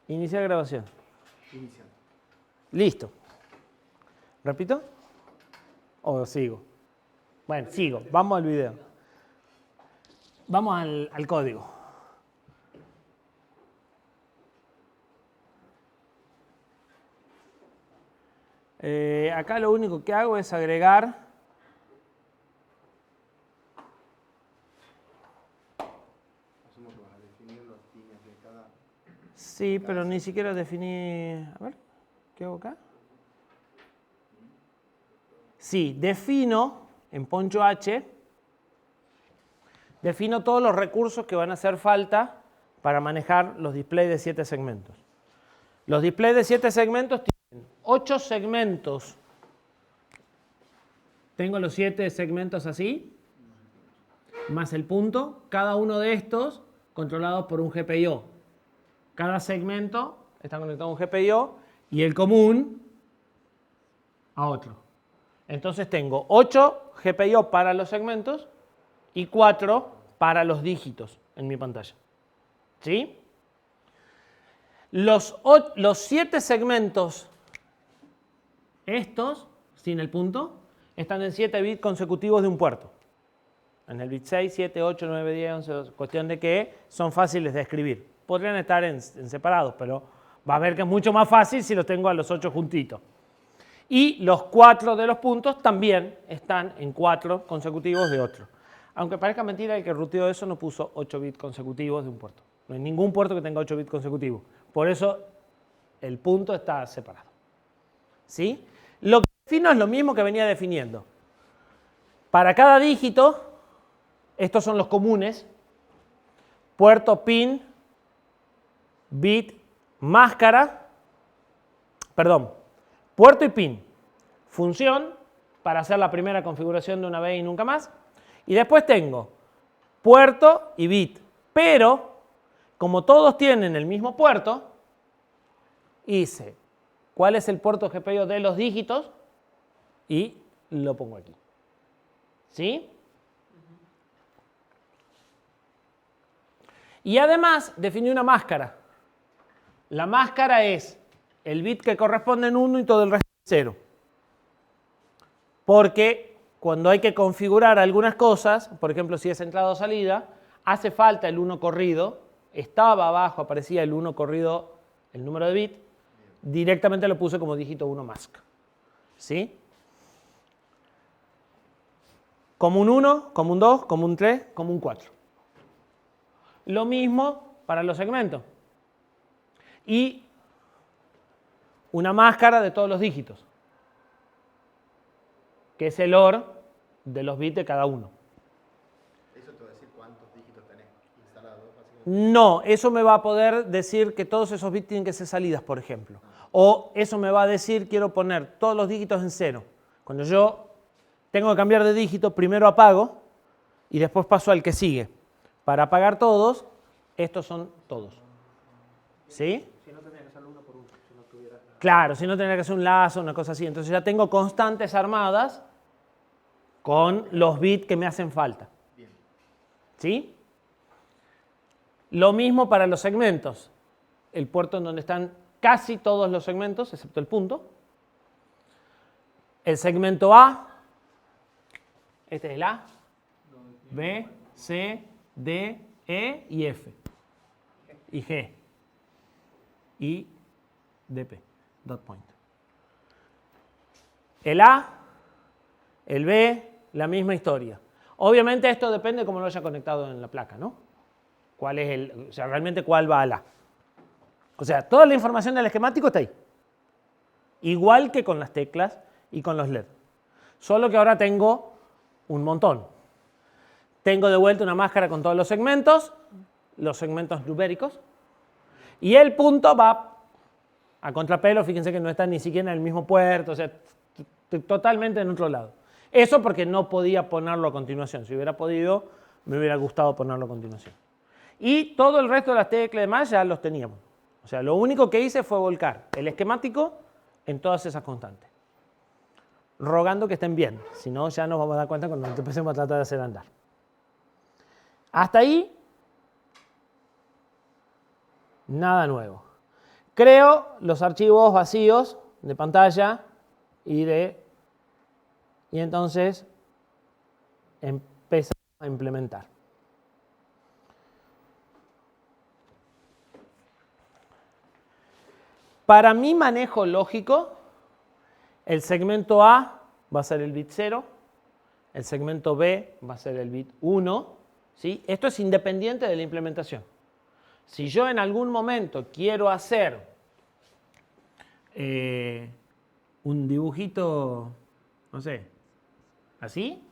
Iniciar grabación. Iniciando. Listo. ¿Repito? ¿O sigo? Bueno, sigo. Vamos al video. Vamos al código. Acá lo único que hago es agregar Asumo que vas a definir las líneas de cada... sí, pero ni siquiera definí... A ver, ¿qué hago acá? Sí, defino en Poncho H, defino todos los recursos que van a hacer falta para manejar los displays de 7 segmentos. Los displays de 7 segmentos tienen 8 segmentos. Tengo los 7 segmentos así, más el punto, cada uno de estos controlados por un GPIO. Cada segmento está conectado a un GPIO y el común a otro. Entonces tengo 8 GPIO para los segmentos y 4 para los dígitos en mi pantalla. ¿Sí? Los 7 segmentos, estos, sin el punto, están en 7 bits consecutivos de un puerto. En el bit 6, 7, 8, 9, 10, 11, 12. Cuestión de que son fáciles de escribir. Podrían estar en separados, pero va a ver que es mucho más fácil si los tengo a los 8 juntitos. Y los 4 de los puntos también están en 4 consecutivos de otro. Aunque parezca mentira, el que ruteó eso no puso 8 bits consecutivos de un puerto. No hay ningún puerto que tenga 8 bits consecutivos. Por eso el punto está separado. ¿Sí? Lo que defino es lo mismo que venía definiendo. Para cada dígito, estos son los comunes. Puerto, pin, bit, máscara. Perdón. Puerto y pin. Función para hacer la primera configuración de una vez y nunca más. Y después tengo puerto y bit. Pero, como todos tienen el mismo puerto, hice cuál es el puerto GPIO de los dígitos y lo pongo aquí. ¿Sí? Y además definí una máscara. La máscara es el bit que corresponde en 1 y todo el resto en 0. Porque cuando hay que configurar algunas cosas, por ejemplo si es entrada o salida, hace falta el 1 corrido. Estaba abajo, aparecía el 1 corrido, el número de bit. Directamente lo puse como dígito 1 mask. ¿Sí? Como un 1, como un 2, como un 3, como un 4. Lo mismo para los segmentos. Y una máscara de todos los dígitos, que es el OR de los bits de cada uno. ¿Eso te va a decir cuántos dígitos tenés instalados? No, eso me va a poder decir que todos esos bits tienen que ser salidas, por ejemplo. O eso me va a decir, quiero poner todos los dígitos en 0. Cuando yo tengo que cambiar de dígito, primero apago y después paso al que sigue. Para apagar todos, estos son todos. ¿Sí? Si no tendría que hacerlo uno por uno, si no tuviera... Claro, si no tendría que hacer un lazo, una cosa así. Entonces ya tengo constantes armadas con los bits que me hacen falta. Bien. ¿Sí? Lo mismo para los segmentos. El puerto en donde están casi todos los segmentos, excepto el punto. El segmento A, este es el A, B, C, D, E y F. Y G. Y DP, dot point. El A, el B, la misma historia. Obviamente esto depende de cómo lo haya conectado en la placa, ¿no? ¿Cuál es el, o sea, realmente cuál va al A? O sea, toda la información del esquemático está ahí. Igual que con las teclas y con los LED. Solo que ahora tengo un montón. Tengo de vuelta una máscara con todos los segmentos numéricos. Y el punto va a contrapelo, fíjense que no está ni siquiera en el mismo puerto, o sea, totalmente en otro lado. Eso porque no podía ponerlo a continuación. Si hubiera podido, me hubiera gustado ponerlo a continuación. Y todo el resto de las teclas y demás ya los teníamos. O sea, lo único que hice fue volcar el esquemático en todas esas constantes. Rogando que estén bien, si no ya nos vamos a dar cuenta cuando empecemos a tratar de hacer andar. Hasta ahí, nada nuevo. creo los archivos vacíos de pantalla y entonces empezamos a implementar. Para mi manejo lógico, el segmento A va a ser el bit 0, el segmento B va a ser el bit 1, ¿sí? Esto es independiente de la implementación. Si yo en algún momento quiero hacer un dibujito, no sé, así,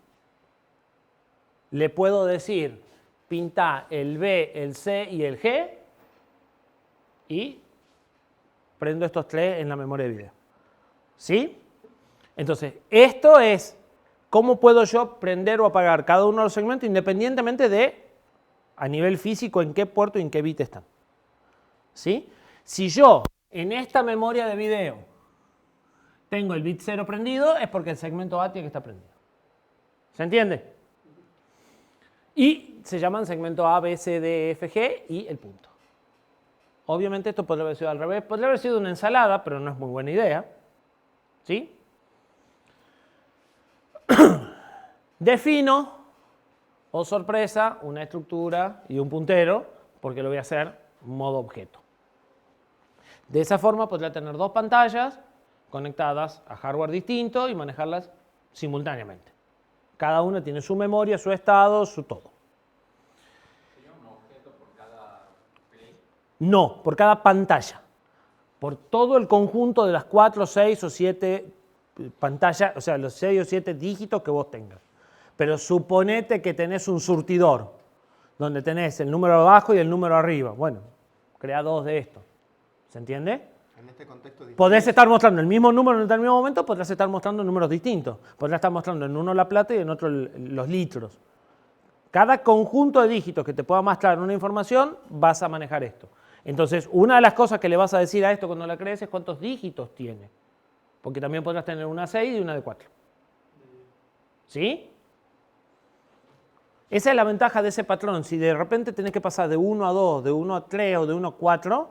le puedo decir pinta el B, el C y el G y prendo estos tres en la memoria de video. ¿Sí? Entonces, esto es cómo puedo yo prender o apagar cada uno de los segmentos independientemente de, a nivel físico, en qué puerto y en qué bit están. ¿Sí? Si yo en esta memoria de video tengo el bit 0 prendido, es porque el segmento A tiene que estar prendido. ¿Se entiende? Y se llaman segmento A, B, C, D, E, F, G y el punto. Obviamente esto podría haber sido al revés, podría haber sido una ensalada, pero no es muy buena idea. ¿Sí? Defino, oh sorpresa, una estructura y un puntero, porque lo voy a hacer modo objeto. De esa forma podría tener dos pantallas conectadas a hardware distinto y manejarlas simultáneamente. Cada una tiene su memoria, su estado, su todo. ¿Sería un objeto por cada play? No, por cada pantalla. Por todo el conjunto de las 4, 6 o 7 pantallas, o sea, los 6 o 7 dígitos que vos tengas. Pero suponete que tenés un surtidor, donde tenés el número abajo y el número arriba. Bueno, crea dos de estos. ¿Se entiende? En este contexto Podés estar mostrando el mismo número en un determinado momento, podrás estar mostrando números distintos. Podrás estar mostrando en uno la plata y en otro los litros. Cada conjunto de dígitos que te pueda mostrar una información, vas a manejar esto. Entonces, una de las cosas que le vas a decir a esto cuando la crees es cuántos dígitos tiene. Porque también podrás tener una 6 y una de 4. ¿Sí? Esa es la ventaja de ese patrón. Si de repente tenés que pasar de 1 a 2, de 1 a 3 o de 1 a 4,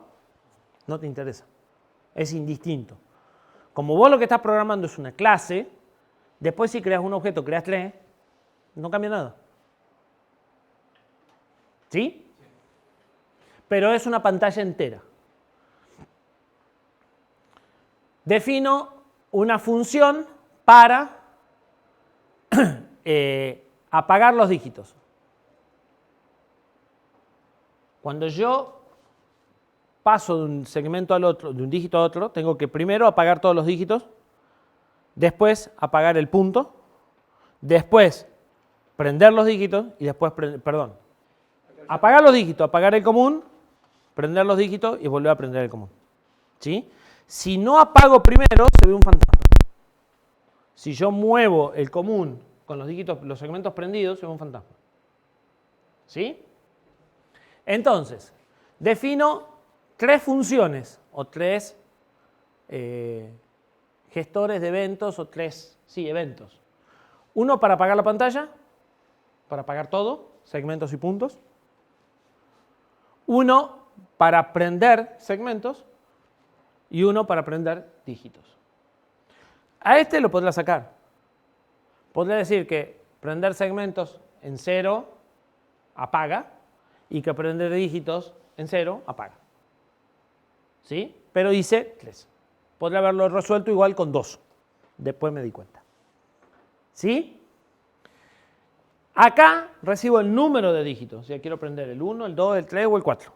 no te interesa. Es indistinto. Como vos lo que estás programando es una clase, después si creas un objeto, creas 3, no cambia nada. ¿Sí? Pero es una pantalla entera. Defino una función para apagar los dígitos. Cuando yo paso de un segmento al otro, de un dígito a otro, tengo que primero apagar todos los dígitos, después apagar el punto, después prender los dígitos y después, apagar los dígitos, apagar el común, prender los dígitos y volver a prender el común. ¿Sí? Si no apago primero, se ve un fantasma. Si yo muevo el común con los dígitos, los segmentos prendidos, se ve un fantasma. ¿Sí? Entonces, defino 3 funciones o 3 gestores de eventos o 3, eventos. Uno para apagar la pantalla, para apagar todo, segmentos y puntos. Uno para prender segmentos y uno para prender dígitos. A este lo podrá sacar. Podría decir que prender segmentos en 0 apaga y que prender dígitos en 0 apaga. ¿Sí? Pero hice 3. Podría haberlo resuelto igual con 2. Después me di cuenta. ¿Sí? Acá recibo el número de dígitos. O sea, quiero prender el 1, el 2, el 3 o el 4.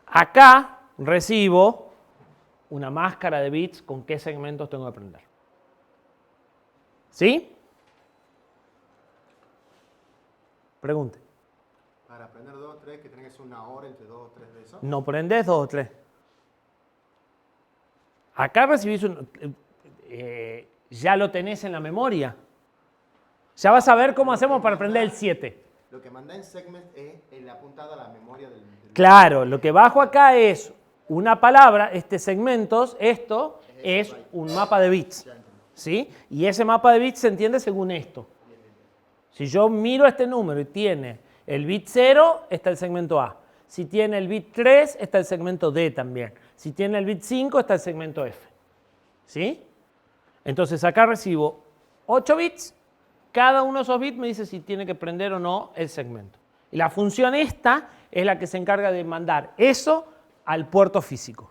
Acá recibo una máscara de bits con qué segmentos tengo que prender. ¿Sí? Pregunte. Para aprender 2 o 3, que tiene que ser una hora entre 2 o 3 de esos. No prendes 2 o 3. Acá recibís ya lo tenés en la memoria. Ya vas a ver cómo hacemos para prender el 7. Lo que manda en segment es el apuntado a la memoria del... Claro, lo que bajo acá es una palabra, segmentos, esto es un mapa de bits. ¿Sí? Y ese mapa de bits se entiende según esto. Si yo miro este número y tiene el bit 0, está el segmento A. Si tiene el bit 3, está el segmento D también. Si tiene el bit 5, está el segmento F. ¿Sí? Entonces acá recibo 8 bits. Cada uno de esos bits me dice si tiene que prender o no el segmento. Y la función esta es la que se encarga de mandar eso al puerto físico.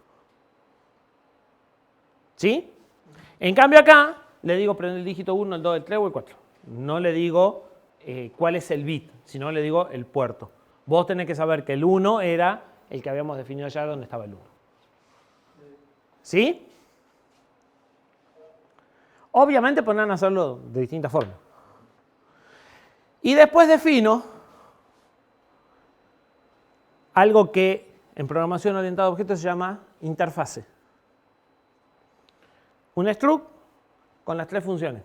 ¿Sí? En cambio acá le digo prender el dígito 1, el 2, el 3 o el 4. No le digo cuál es el bit, sino le digo el puerto. Vos tenés que saber que el 1 era el que habíamos definido ya donde estaba el 1. ¿Sí? Obviamente podrán hacerlo de distintas formas. Y después defino algo que en programación orientada a objetos se llama interfase. Un struct con las 3 funciones.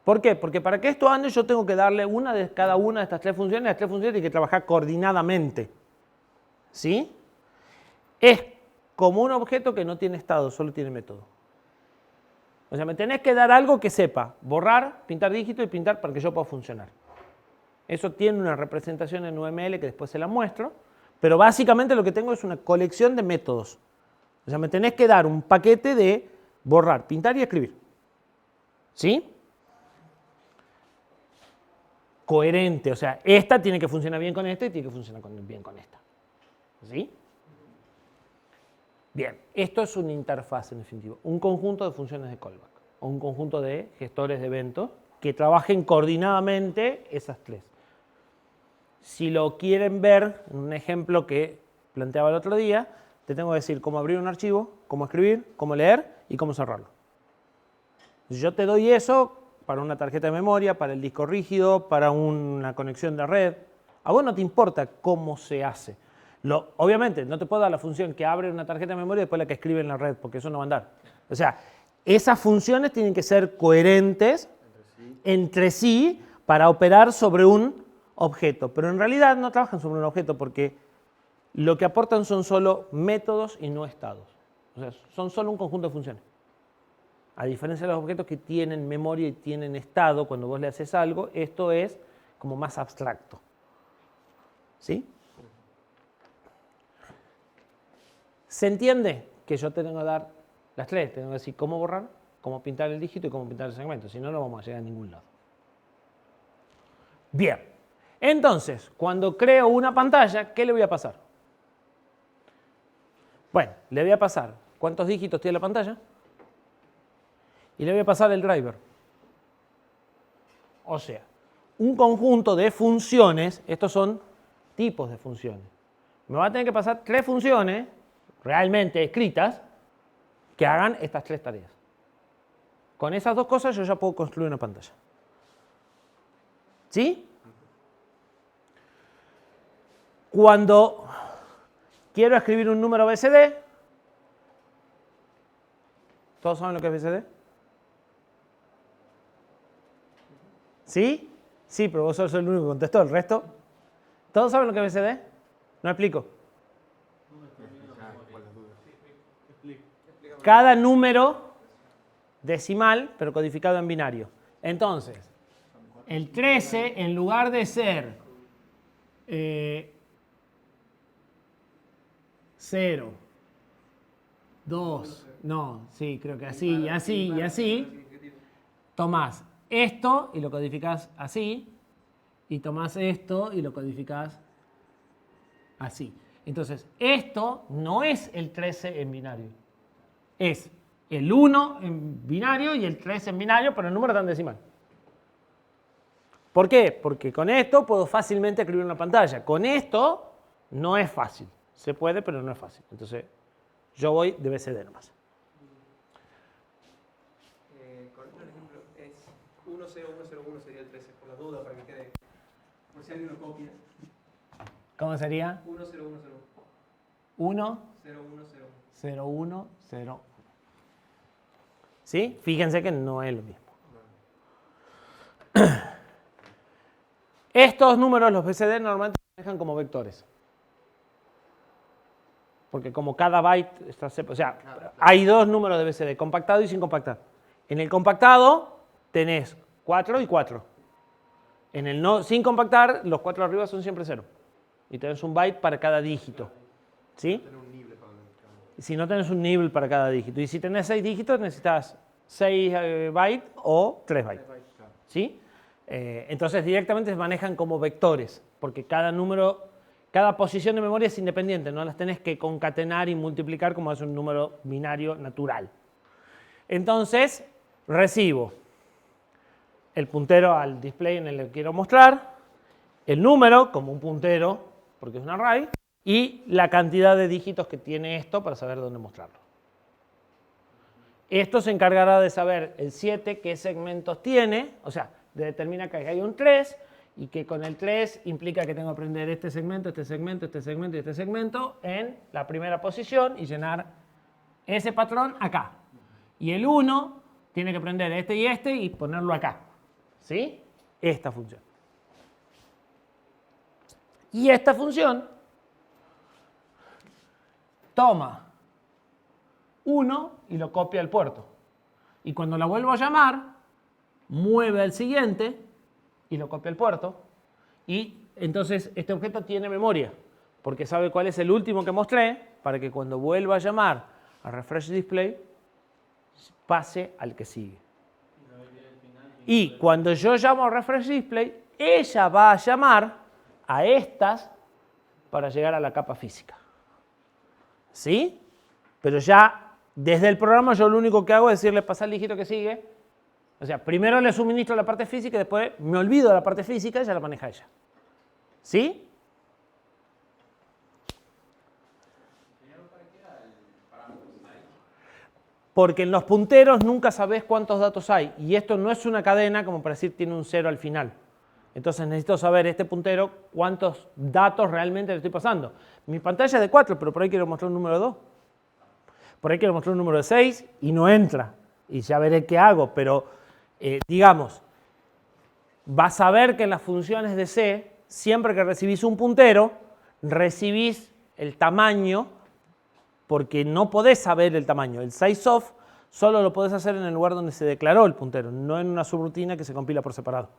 ¿Por qué? Porque para que esto ande yo tengo que darle una de cada una de estas 3 funciones. Las 3 funciones tienen que trabajar coordinadamente. ¿Sí? Es como un objeto que no tiene estado, solo tiene método. O sea, me tenés que dar algo que sepa borrar, pintar dígito y pintar para que yo pueda funcionar. Eso tiene una representación en UML que después se la muestro, pero básicamente lo que tengo es una colección de métodos. O sea, me tenés que dar un paquete de borrar, pintar y escribir. ¿Sí? Coherente, o sea, esta tiene que funcionar bien con esta y tiene que funcionar bien con esta. ¿Sí? Bien, esto es una interfaz en definitivo, un conjunto de funciones de callback o un conjunto de gestores de eventos que trabajen coordinadamente esas 3. Si lo quieren ver en un ejemplo que planteaba el otro día, te tengo que decir cómo abrir un archivo, cómo escribir, cómo leer y cómo cerrarlo. Si yo te doy eso para una tarjeta de memoria, para el disco rígido, para una conexión de red, a vos no te importa cómo se hace. Obviamente, no te puedo dar la función que abre una tarjeta de memoria y después la que escribe en la red, porque eso no va a andar. O sea, esas funciones tienen que ser coherentes entre sí para operar sobre un objeto. Pero en realidad no trabajan sobre un objeto porque lo que aportan son solo métodos y no estados. O sea, son solo un conjunto de funciones. A diferencia de los objetos que tienen memoria y tienen estado, cuando vos le haces algo, esto es como más abstracto. ¿Sí? ¿Se entiende que yo te tengo que dar las 3? Tengo que decir cómo borrar, cómo pintar el dígito y cómo pintar el segmento. Si no, no vamos a llegar a ningún lado. Bien. Entonces, cuando creo una pantalla, ¿qué le voy a pasar? Bueno, le voy a pasar cuántos dígitos tiene la pantalla y le voy a pasar el driver. O sea, un conjunto de funciones, estos son tipos de funciones. Me va a tener que pasar 3 funciones realmente escritas que hagan estas 3 tareas. Con esas 2 cosas yo ya puedo construir una pantalla. ¿Sí? Cuando quiero escribir un número BCD, ¿todos saben lo que es BCD? ¿Sí? Sí, pero vos sos el único que contestó. ¿El resto? ¿Todos saben lo que es BCD? No explico. Cada número decimal, pero codificado en binario. Entonces, el 13, en lugar de ser 0, 2, no, sí, creo que así, y así, y así, tomás esto y lo codificás así, y tomás esto y lo codificás así. Entonces, esto no es el 13 en binario. Es el 1 en binario y el 3 en binario, pero el número está en decimal. ¿Por qué? Porque con esto puedo fácilmente escribir una pantalla. Con esto no es fácil. Se puede, pero no es fácil. Entonces, yo voy de BCD nomás. Con otro ejemplo, es 10101 sería el 13, por la duda, para que quede, por si alguien lo copia. ¿Cómo sería? 10101. 1, 0101. 0101. ¿Sí? Fíjense que no es lo mismo. Estos números, los BCD, normalmente se manejan como vectores. Porque como cada byte está separado, o sea, hay 2 números de BCD, compactado y sin compactar. En el compactado tenés 4 y 4. En el no, sin compactar, los 4 arriba son siempre 0. Y tenés un byte para cada dígito. ¿Sí? si no tenés un nibble para cada dígito. Y si tenés 6 dígitos, necesitas 6 bytes o 3 bytes. ¿Sí? Entonces directamente se manejan como vectores, porque cada número, cada posición de memoria es independiente, no las tenés que concatenar y multiplicar como es un número binario natural. Entonces, recibo el puntero al display en el que quiero mostrar, el número como un puntero, porque es un array, y la cantidad de dígitos que tiene esto para saber dónde mostrarlo. Esto se encargará de saber el 7 qué segmentos tiene, o sea, determina que hay un 3 y que con el 3 implica que tengo que aprender este segmento, este segmento, este segmento y este segmento en la primera posición y llenar ese patrón acá. Y el 1 tiene que aprender este y ponerlo acá. ¿Sí? Esta función. Y esta función toma 1 y lo copia al puerto. Y cuando la vuelvo a llamar, mueve al siguiente y lo copia al puerto. Y entonces este objeto tiene memoria, porque sabe cuál es el último que mostré, para que cuando vuelva a llamar a refresh display, pase al que sigue. Y cuando yo llamo a refresh display, ella va a llamar a estas para llegar a la capa física. ¿Sí? Pero ya desde el programa yo lo único que hago es decirle pasar el dígito que sigue. O sea, primero le suministro la parte física y después me olvido de la parte física y ya la maneja ella. ¿Sí? Porque en los punteros nunca sabés cuántos datos hay. Y esto no es una cadena como para decir tiene un 0 al final. Entonces necesito saber este puntero cuántos datos realmente le estoy pasando. Mi pantalla es de 4, pero por ahí quiero mostrar un número de 2. Por ahí quiero mostrar un número de 6 y no entra. Y ya veré qué hago. Pero, digamos, vas a ver que en las funciones de C, siempre que recibís un puntero, recibís el tamaño, porque no podés saber el tamaño. El sizeof solo lo podés hacer en el lugar donde se declaró el puntero, no en una subrutina que se compila por separado.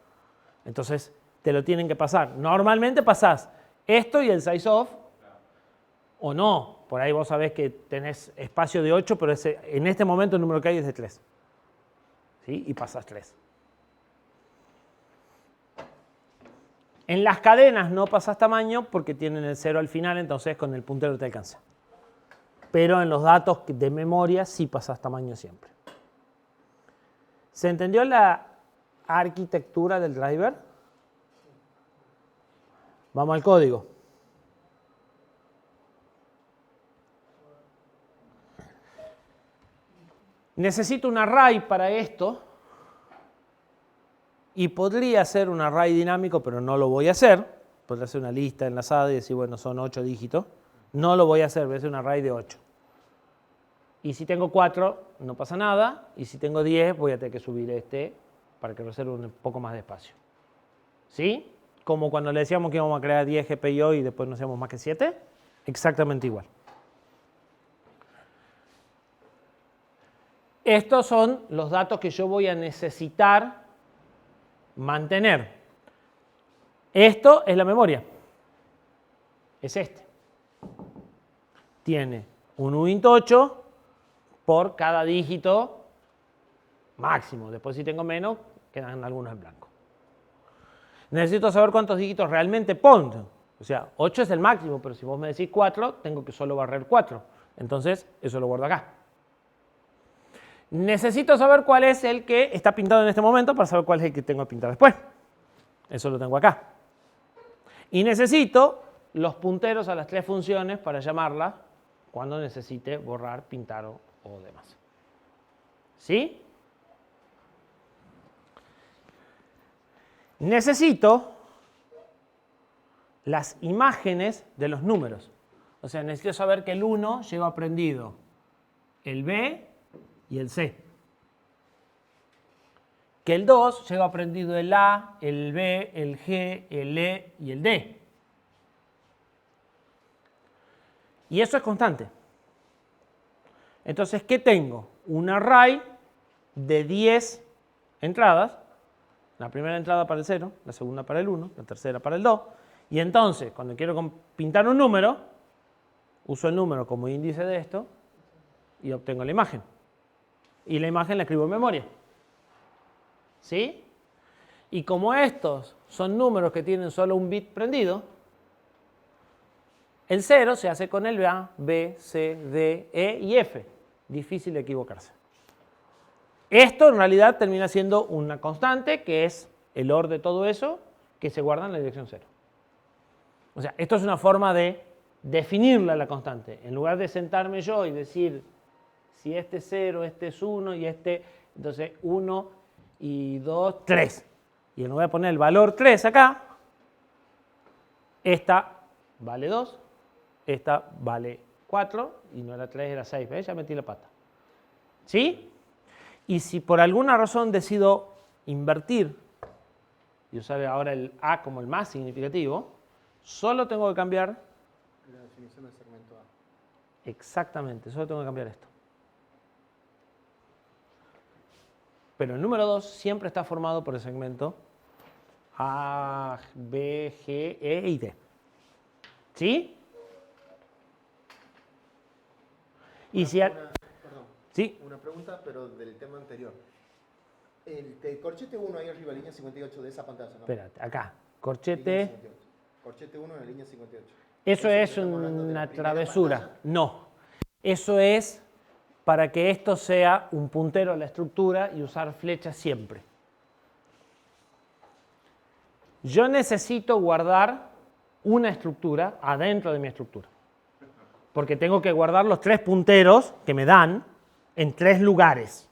Entonces, te lo tienen que pasar. Normalmente pasás esto y el sizeof, o no. Por ahí vos sabés que tenés espacio de 8, pero en este momento el número que hay es de 3. ¿Sí? Y pasás 3. En las cadenas no pasás tamaño porque tienen el 0 al final, entonces con el puntero te alcanza. Pero en los datos de memoria sí pasás tamaño siempre. ¿Se entendió la arquitectura del driver? Vamos al código. Necesito un array para esto. Y podría ser un array dinámico, pero no lo voy a hacer. Podría ser una lista enlazada y decir, bueno, son 8 dígitos. No lo voy a hacer, voy a hacer un array de 8. Y si tengo 4, no pasa nada. Y si tengo 10, voy a tener que subir este para que reserve un poco más de espacio. ¿Sí? Como cuando le decíamos que íbamos a crear 10 GPIO y después no hacíamos más que 7. Exactamente igual. Estos son los datos que yo voy a necesitar mantener. Esto es la memoria. Es este. Tiene un uint8 por cada dígito máximo. Después si tengo menos, quedan algunos en blanco. Necesito saber cuántos dígitos realmente pongo. O sea, 8 es el máximo, pero si vos me decís 4, tengo que solo barrer 4. Entonces, eso lo guardo acá. Necesito saber cuál es el que está pintado en este momento para saber cuál es el que tengo que pintar después. Eso lo tengo acá. Y necesito los punteros a las 3 funciones para llamarlas cuando necesite borrar, pintar o demás. ¿Sí? Necesito las imágenes de los números. O sea, necesito saber que el 1 lleva aprendido el B y el C. Que el 2 lleva aprendido el A, el B, el G, el E y el D. Y eso es constante. Entonces, ¿qué tengo? Un array de 10 entradas. La primera entrada para el 0, la segunda para el 1, la tercera para el 2. Y entonces, cuando quiero pintar un número, uso el número como índice de esto y obtengo la imagen. Y la imagen la escribo en memoria. ¿Sí? Y como estos son números que tienen solo un bit prendido, el 0 se hace con el A, B, C, D, E y F. Difícil de equivocarse. Esto en realidad termina siendo una constante, que es el OR de todo eso, que se guarda en la dirección 0. O sea, esto es una forma de definirla la constante. En lugar de sentarme yo y decir, si este es 0, este es 1 y este, entonces 1 y 2, 3. Y en lugar de poner el valor 3 acá, esta vale 2, esta vale 4 y no era 3, era 6. ¿Ves? Ya metí la pata. ¿Sí? Y si por alguna razón decido invertir y usar ahora el A como el más significativo, solo tengo que cambiar La definición del segmento A. exactamente, solo tengo que cambiar esto. Pero el número 2 siempre está formado por el segmento A, B, G, E y D. ¿Sí? Y si... Perdón, ¿Sí? una pregunta, pero del tema anterior. El corchete 1 ahí arriba, línea 58 de esa pantalla, ¿no? Espérate, acá. Línea Corchete. 58. Corchete 1 en la línea 58. Eso que es estamos hablando de la una primera travesura. pantalla. No. Eso es para que esto sea un puntero a la estructura y usar flechas siempre. Yo necesito guardar una estructura adentro de mi estructura. Porque tengo que guardar los 3 punteros que me dan en 3 lugares.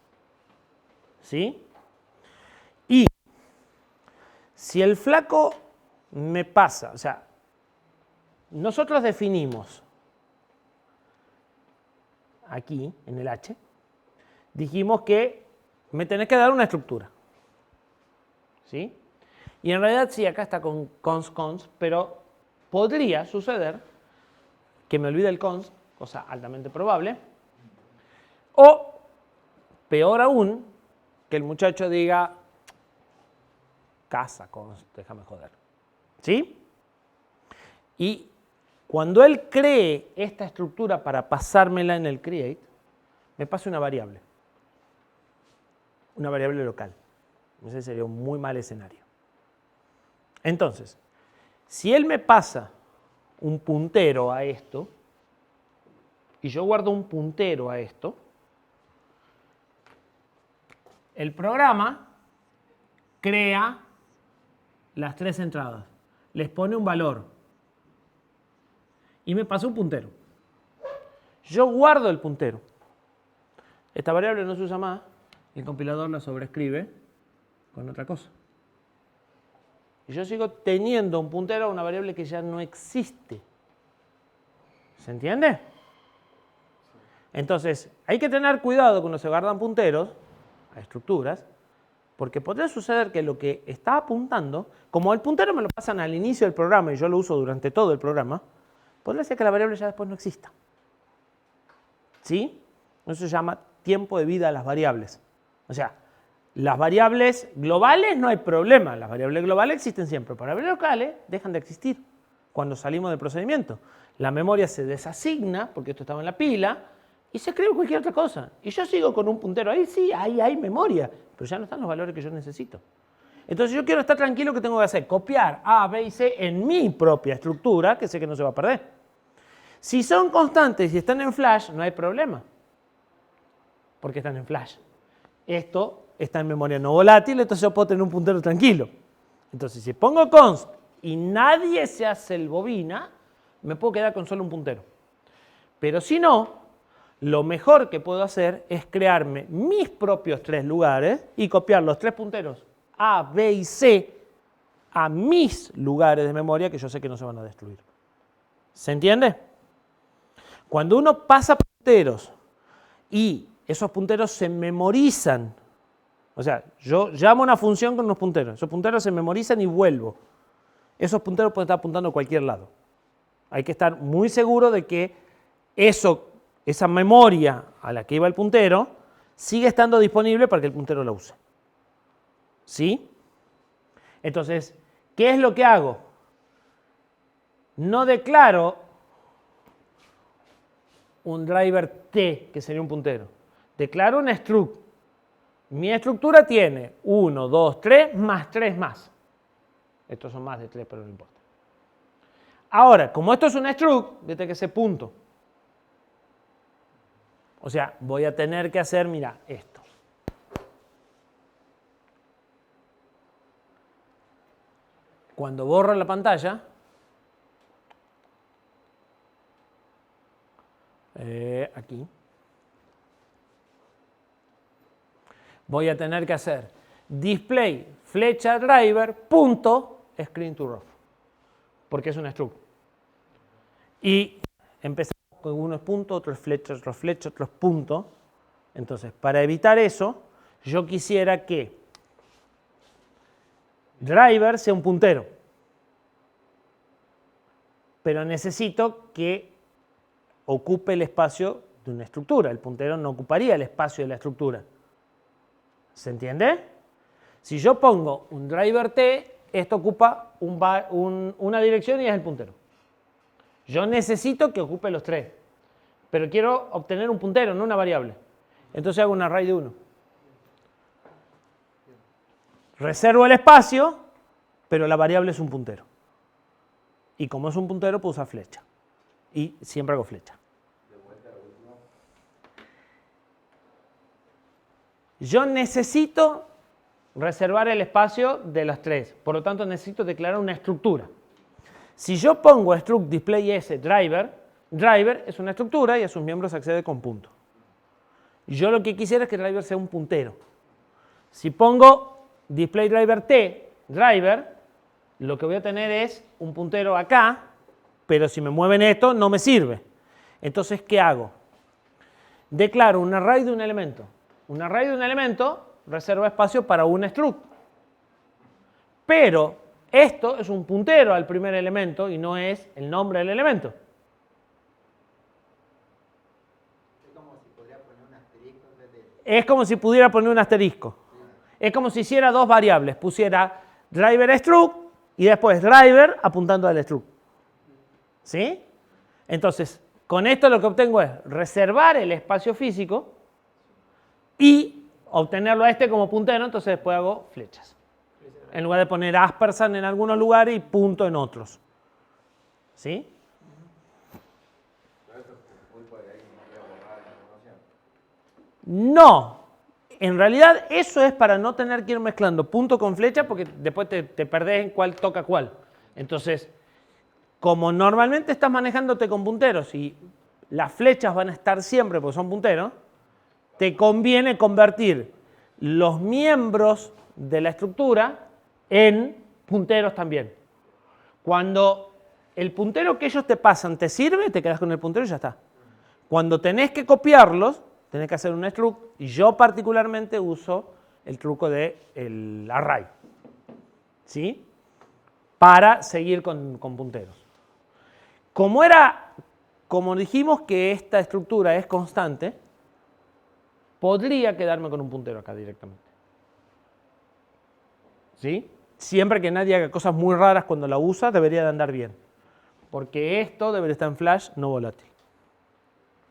¿Sí? Y si el flaco me pasa, o sea, nosotros definimos aquí, en el H, dijimos que me tenés que dar una estructura. ¿Sí? Y en realidad sí, acá está con cons, pero podría suceder que me olvide el cons, cosa altamente probable, o, peor aún, que el muchacho diga, casa cons, déjame joder. ¿Sí? Y cuando él cree esta estructura para pasármela en el create, me pasa una variable local. Ese sería un muy mal escenario. Entonces, si él me pasa un puntero a esto, y yo guardo un puntero a esto, el programa crea las 3 entradas, les pone un valor y me pasa un puntero. Yo guardo el puntero. Esta variable no se usa más, el compilador la sobrescribe con otra cosa. Y yo sigo teniendo un puntero a una variable que ya no existe. ¿Se entiende? Entonces, hay que tener cuidado cuando se guardan punteros a estructuras, porque podría suceder que lo que está apuntando, como el puntero me lo pasan al inicio del programa y yo lo uso durante todo el programa, podría ser que la variable ya después no exista. ¿Sí? Eso se llama tiempo de vida de las variables. O sea, las variables globales no hay problema, las variables globales existen siempre, pero las variables locales dejan de existir cuando salimos del procedimiento. La memoria se desasigna, porque esto estaba en la pila, y se escribe cualquier otra cosa. Y yo sigo con un puntero ahí, sí, ahí hay memoria, pero ya no están los valores que yo necesito. Entonces yo quiero estar tranquilo, ¿qué tengo que hacer? Copiar A, B y C en mi propia estructura, que sé que no se va a perder. Si son constantes y están en flash, no hay problema, porque están en flash. Esto está en memoria no volátil, entonces yo puedo tener un puntero tranquilo. Entonces si pongo const y nadie se hace el bobina, me puedo quedar con solo un puntero. Pero si no, lo mejor que puedo hacer es crearme mis propios 3 lugares y copiar los 3 punteros A, B y C a mis lugares de memoria que yo sé que no se van a destruir. ¿Se entiende? Cuando uno pasa punteros y esos punteros se memorizan, o sea, yo llamo a una función con unos punteros, esos punteros se memorizan y vuelvo. Esos punteros pueden estar apuntando a cualquier lado. Hay que estar muy seguro de que esa memoria a la que iba el puntero sigue estando disponible para que el puntero la use. ¿Sí? Entonces, ¿qué es lo que hago? No declaro un driver T, que sería un puntero. Declaro un struct. Mi estructura tiene 1, 2, 3, más 3 más. Estos son más de 3, pero no importa. Ahora, como esto es un struct, vete que ese punto. O sea, voy a tener que hacer, mira, esto. Cuando borro la pantalla, aquí, voy a tener que hacer display flecha driver punto screen to row, porque es un struct. Y empezamos con unos puntos, otros flechas, otros puntos. Entonces, para evitar eso, yo quisiera que driver sea un puntero, pero necesito que ocupe el espacio de una estructura. El puntero no ocuparía el espacio de la estructura. ¿Se entiende? Si yo pongo un driver T, esto ocupa una dirección y es el puntero. Yo necesito que ocupe los 3, pero quiero obtener un puntero, no una variable. Entonces hago un array de 1. Reservo el espacio, pero la variable es un puntero. Y como es un puntero, puedo usar flecha. Y siempre hago flecha. Yo necesito reservar el espacio de las 3. Por lo tanto, necesito declarar una estructura. Si yo pongo struct display s driver, driver es una estructura y a sus miembros accede con punto. Yo lo que quisiera es que driver sea un puntero. Si pongo display driver t, driver, lo que voy a tener es un puntero acá, pero si me mueven esto no me sirve. Entonces, ¿qué hago? Declaro un array de un elemento. Un array de un elemento reserva espacio para un struct. Pero esto es un puntero al primer elemento y no es el nombre del elemento. Es como si pudiera poner un asterisco. Es como si hiciera dos variables. Pusiera driver struct y después driver apuntando al struct. ¿Sí? Entonces, con esto lo que obtengo es reservar el espacio físico y obtenerlo a este como puntero, entonces después hago flechas. En lugar de poner ampersand en algunos lugares y punto en otros. ¿Sí? No. En realidad eso es para no tener que ir mezclando punto con flecha porque después te perdés en cuál toca cuál. Entonces, como normalmente estás manejándote con punteros y las flechas van a estar siempre porque son punteros, te conviene convertir los miembros de la estructura en punteros también. Cuando el puntero que ellos te pasan te sirve, te quedas con el puntero y ya está. Cuando tenés que copiarlos, tenés que hacer un struct y yo particularmente uso el truco del array. ¿Sí? Para seguir con punteros. Como dijimos que esta estructura es constante, podría quedarme con un puntero acá directamente. ¿Sí? Siempre que nadie haga cosas muy raras cuando la usa, debería de andar bien. Porque esto debería estar en flash, no volátil.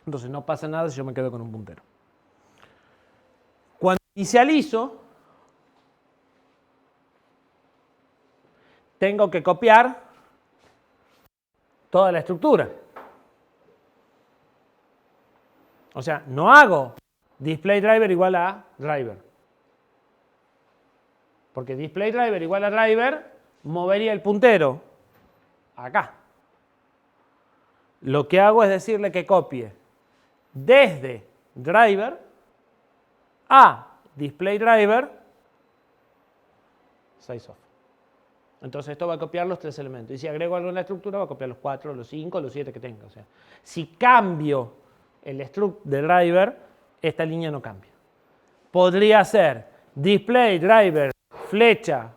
Entonces no pasa nada si yo me quedo con un puntero. Cuando inicializo, tengo que copiar toda la estructura. O sea, no hago display driver igual a driver. Porque display driver igual a driver movería el puntero acá. Lo que hago es decirle que copie desde driver a display driver size off. Entonces esto va a copiar los 3 elementos. Y si agrego algo en la estructura, va a copiar los 4, los 5, los 7 que tenga. O sea, si cambio el struct de driver, esta línea no cambia. Podría ser display driver flecha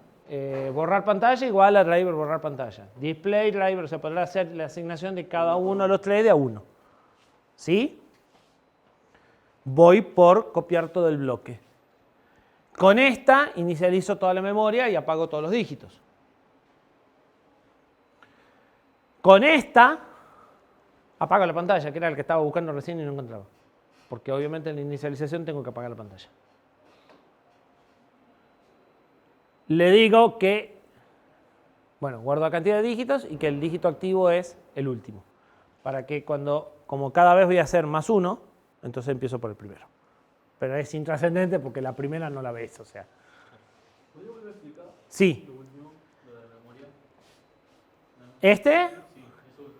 borrar pantalla igual a driver borrar pantalla. Display driver, o sea, podrá hacer la asignación de cada uno de los 3 de a 1. ¿Sí? Voy por copiar todo el bloque. Con esta inicializo toda la memoria y apago todos los dígitos. Con esta Apago la pantalla, que era el que estaba buscando recién y no encontraba. Porque obviamente en la inicialización tengo que apagar la pantalla. Le digo que, bueno, guardo la cantidad de dígitos y que el dígito activo es el último. Para que como cada vez voy a hacer más 1, entonces empiezo por el primero. Pero es intrascendente porque la primera no la ves, o sea. ¿Podría volver a explicar Sí. lo último, lo de la memoria? Este, Sí, eso.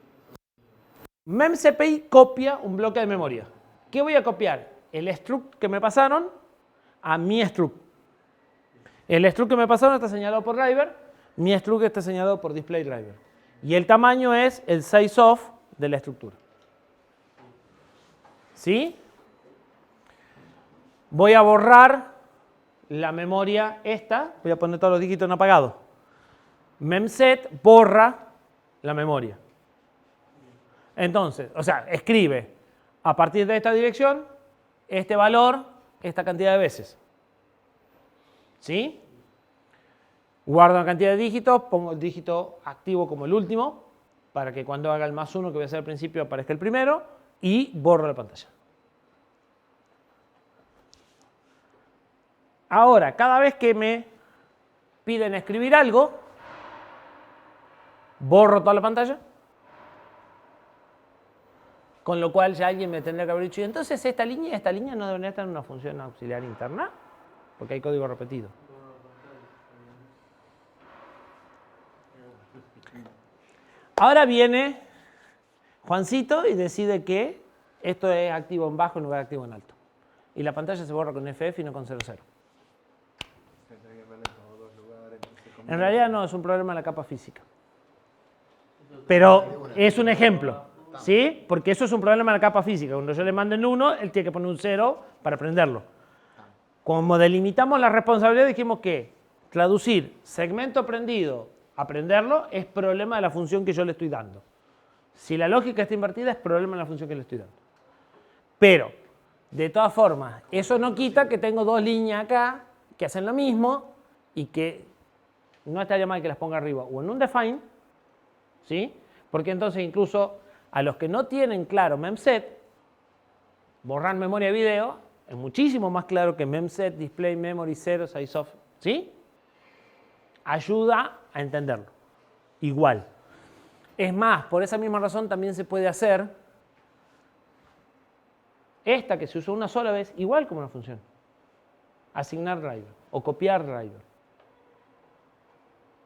memcpy copia un bloque de memoria. ¿Qué voy a copiar? El struct que me pasaron a mi struct. El struct que me pasaron está señalado por driver, mi struct está señalado por display driver. Y el tamaño es el size of de la estructura. ¿Sí? Voy a borrar la memoria esta, voy a poner todos los dígitos en apagado. Memset borra la memoria. Entonces, o sea, escribe a partir de esta dirección este valor, esta cantidad de veces. ¿Sí? Guardo la cantidad de dígitos, pongo el dígito activo como el último, para que cuando haga el más 1 que voy a hacer al principio aparezca el primero, y borro la pantalla. Ahora, cada vez que me piden escribir algo, borro toda la pantalla, con lo cual ya alguien me tendría que haber dicho, ¿y entonces esta línea y esta línea no deberían estar en una función auxiliar interna? Porque hay código repetido. Ahora viene Juancito y decide que esto es activo en bajo en lugar de activo en alto. Y la pantalla se borra con FF y no con 00. En realidad no, es un problema de la capa física. Pero es un ejemplo, ¿sí? Porque eso es un problema de la capa física. Cuando yo le mando en 1, él tiene que poner un 0 para prenderlo. Como delimitamos la responsabilidad, dijimos que traducir segmento prendido a prenderlo es problema de la función que yo le estoy dando. Si la lógica está invertida, es problema de la función que le estoy dando. Pero, de todas formas, eso no quita que tengo dos líneas acá que hacen lo mismo y que no estaría mal que las ponga arriba o en un define, ¿sí? Porque entonces incluso a los que no tienen claro memset, borrar memoria de video es muchísimo más claro que memset, display, memory, 0, size of, ¿sí? Ayuda a entenderlo. Igual. Es más, por esa misma razón también se puede hacer esta que se usó una sola vez, igual como una función. Asignar driver o copiar driver.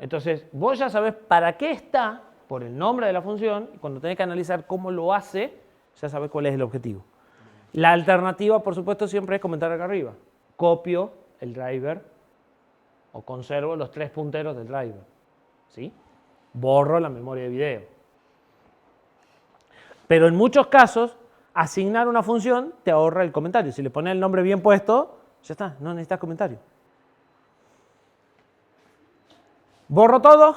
Entonces, vos ya sabés para qué está por el nombre de la función y cuando tenés que analizar cómo lo hace, ya sabés cuál es el objetivo. La alternativa, por supuesto, siempre es comentar acá arriba. Copio el driver o conservo los 3 punteros del driver. ¿Sí? Borro la memoria de video. Pero en muchos casos, asignar una función te ahorra el comentario. Si le pones el nombre bien puesto, ya está, no necesitas comentario. Borro todo